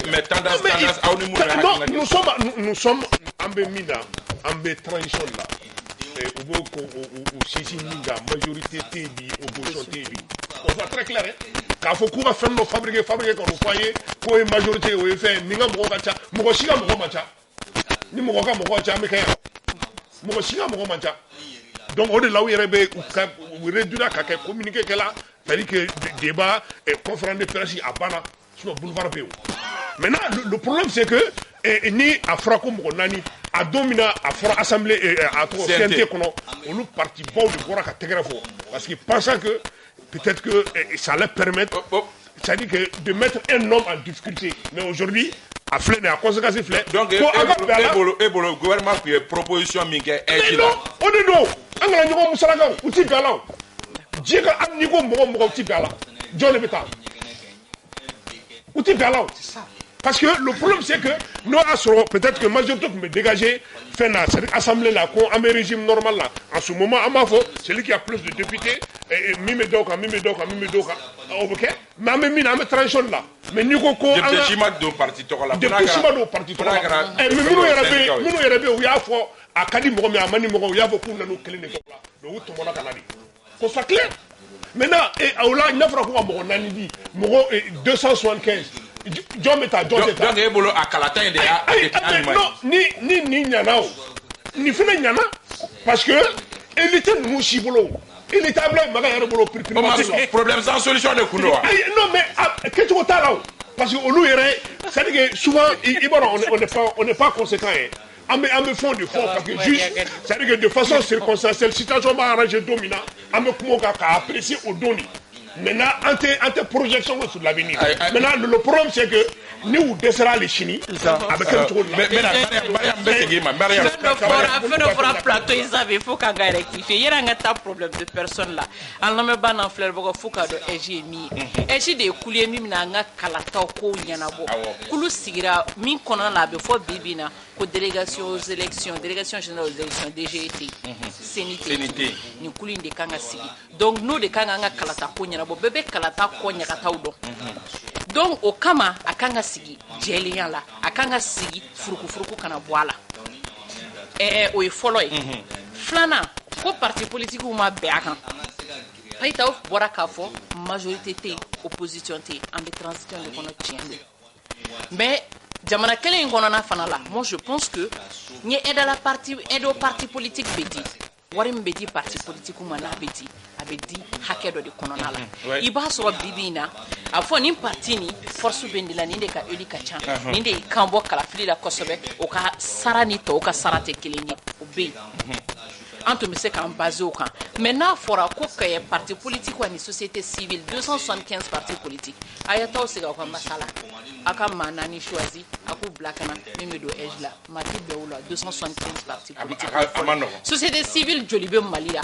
Mais tendance nous sommes en Bémina, en transition là. Majorité TB, opposition TB. On voit très clair. Quand faut qu'on va faire nos fabriquer quand on voyait qu'on est majorité, on est fait, Ninga Mogacha, Mogoshiga Mogomacha, ni Mogoka Mogocha, Mogoshiga Mogomacha. Donc, on est là où il y a réduire à communiquer là, c'est-à-dire que débat et conférence de presse à Bana, sur le boulevard Péo. Maintenant, le problème, c'est que ni à Franco Nani, à Domina, à Fra Assemblée et à CNT, on nous parti bon de voir à Tégrafo. Parce qu'ils pensaient que peut-être que ça allait permettre, c'est-à-dire que de mettre un homme en difficulté. Mais aujourd'hui, à Flène, à conséquence de Flène. Donc, le gouvernement fait proposition Miguel. Non, on est non. On a un Moussalaga, ou Tipala. Dieu a un niveau mon Tipala. John Lebeta. Ou Tipala. Parce que le problème, c'est que nous assurons, peut-être que majorité peut me dégager, faire cette assemblée-là, qu'on a un régime normal là. En ce moment, à ma faute, celui qui a plus de députés, Mimedoka, ok? Mais à mes transition là. Mais nous, on a. Depuis Chimado parti, depuis Chimado parti, mais nous, il y a à Kadi Mogomi, à Mani Mogomi, il y a beaucoup de nous qui le route au Canadi. Qu'on soit clair. Maintenant, et à Oula, il n'y a pas de Mogo Nani, Mogo 275. John Meta, John Meta. Donc, il y a à Kalatan et non, ni Nyanao, ni Fina Nyana, parce que il était Mouchibolo. Il était à Maga problème sans solution de Kounoa. Non, mais qu'est-ce que tu as là? Parce que nous, c'est-à-dire que souvent, on n'est pas conséquent. On me fond du fond, parce que juste, c'est-à-dire que de façon circonstancielle, si tu as arrangé dominant, on me apprécier au doni. Maintenant, en tes projections sur l'avenir. Maintenant, le problème, c'est que nous, descendons les Chini, avec un tour là. Plateau, ils avaient faut qu'on rectifier. Il y a un problème de personne là. On n'a pas d'en fleur, il faut qu'on ait mis. Et j'ai des couliers, même n'a kalata ko yanabo. Koulou sigira, min konan la before bibina, ko délégation aux élections, délégation générale aux élections, DGT, CNT, ni koulin de kanga sigi. Donc nous de kanga kalata ko yanabo, bébé kalata ko yakataw do. Donc au kama akanga sigi jelian la akanga sigi furuku kana boala o e follow flana ko parti politique ou ma be akan paita of bora ka fo majorité té opposition té en transition de kono tiendo mais jamana kelen kono na fanala moi je pense que ni aide la parti aide au parti politique bedi warim bedi parti politique ou mana bedi abedi hakedo de konona la iba so bibina afo ni parti ni force bendila ni de ka eli ka chan ni de kambo kala fili la kosobe o ka sarani to o ka sarate kilini obe anto me se kan basé au kan maintenant fora ko que parti politique ou ni société civile 275 partis politiques ayata o sega ko masala aka manani choisi aku blakana memedo ejla mati bewula 275 partis politiques société civile jolibe malia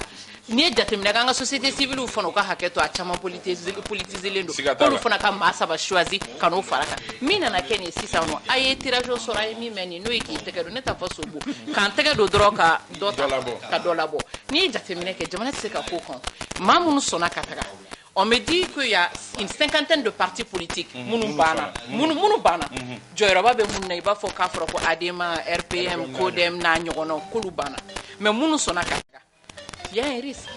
ni datemina kanga société civile ufono ka haketo a chama politisé lendo ko ufona ka masa ba choisi kano faraka mina na kene sisa no aye tirage au sora mi meni no iki tekedo neta faso bo kan tekedo droka dota ka dolabo ni datemina ke jamana se ka ko kon Mamoun Sonakataka. On me dit qu'il y a une cinquantaine de partis politiques. Mounou Bana. Joyroba be Mouna, il va faut qu'Afroko Adema, RPM, Kodem, Nanyono, Kolubana. Mais Mounou Sonakataka. Il y a un risque.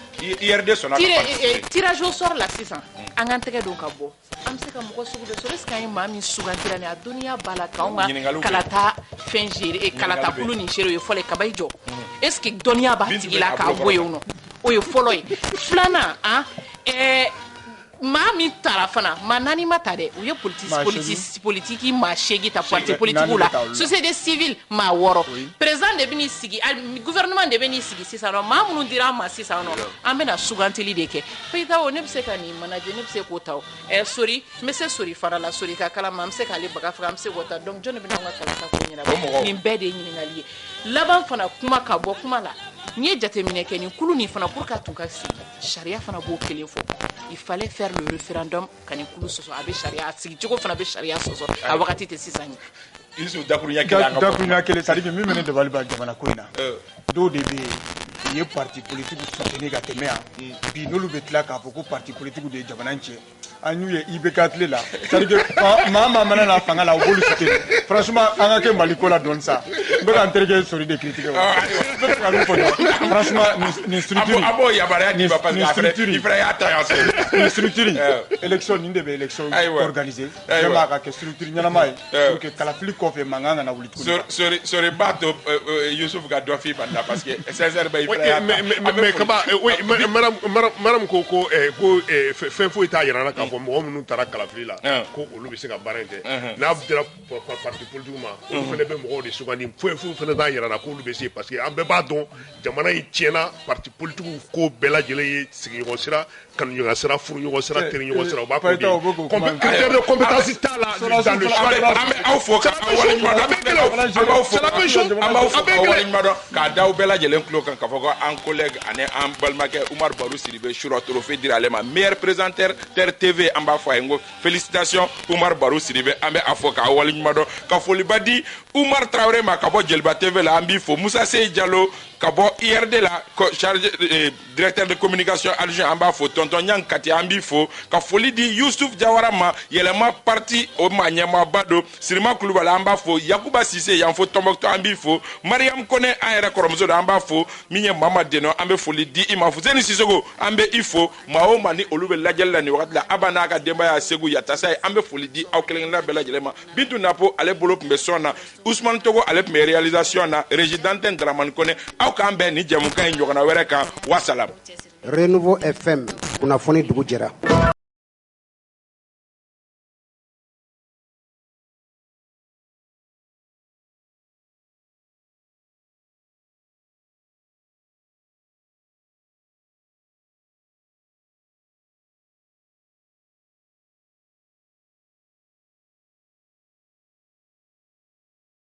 Tirage au sort là, 600. Anganteke donc à beau. Amseka moko sugu de sores kan mami sugantira ne adunia bala kaunga kalata fengir e kalata kulu ni shero yo fole kabaijo. Est-ce que donia ba tigila ka boyo no? Oyo foloi. Flana mami tarafana manani matade uye politique ma shegi ta parti politique la société civile ma woro président de bini sigi gouvernement de bini sigi sisa no mamu dira ma sisa no amena sugantili deke peita o nebse kani manager nebse ko taw sorry monsieur sorry fara la sorry ka kala mam se kale baga fram se wota donc jone bina nga kala ta ko nyina ni mbede nyini ngali laban fana kuma ka bo kuma la ni jatemine keni kulu ni fana pour ka tunka si sharia fana bo kelen fo il fallait faire le référendum quand il coule soso avec charia si tu fana be charia soso a wakati te 6 ans ils sont dakunya kele ça dit que même ne devait pas jamana koina do debe ye parti politique soutenir ga temea bi no lu betla ka beaucoup parti politique de jamana nche anu ye ibekatle là ça dit que mama mana la fanga la bolu soutenir franchement anga ke maliko la donne ça be kan terke sori de critiquer franchement ni structure abo ya bara ni parce que après il ferait attention ni structure élection ni de élection organisée vraiment ka structure nyana mai pour que kala fili ko fe manganga na wulitu sorry bato Youssouf Gaddafi banda parce que sincèrement il mais kaba oui madame ko fait faut état yana ka fo mo munu tara kala fili la ko olu bi se ka barente na dira parti politique ma o fele be mo de sugandi faut fele da yana ko olu be se parce que ambe ba don jamana yi tiena parti politique ko bela jele yi sigi ko sira kan ñu sira furu ñu sira teri ñu sira ba ko di critère de compétence ta la dans le choix aw fo ka wala ñu ka daw bela jele klo kan ka fo ko en collègue ane en balmake Oumar Barou Sidibé Choura trophée diralema meilleur présentateur TV amba fo ngo félicitations Oumar Barou Sidibé ambe afoka wala ñu mado ka foli badi Oumar Traoré ma ka bo Jelba TV la ambi fo Moussa Sey Diallo ka bo IRD la chargé directeur de communication adjoint amba fo tonton Nyang Kati ambi fo ka foli di Youssouf Diawara ma yelema parti o manyama bado Sirima Koulibaly amba fo Yakuba Cissé yanfo Tombouctou ambi fo Mariam Koné ayra koromzo amba fo minye Mama Deno ambe foli di imafu Zeni Sissoko ambe ifo mao mani olube lajel la ni wakati la abana ka demba ya segu ya tasay ambe foli di au kelengna bela jelema Bintou Napo ale bolo mbe sona Ousmane Togo ale mbe réalisation na résidente Dramane Koné au kambe ni jamuka nyokana wereka wasalam Renouveau FM kunafoni dugu jɛra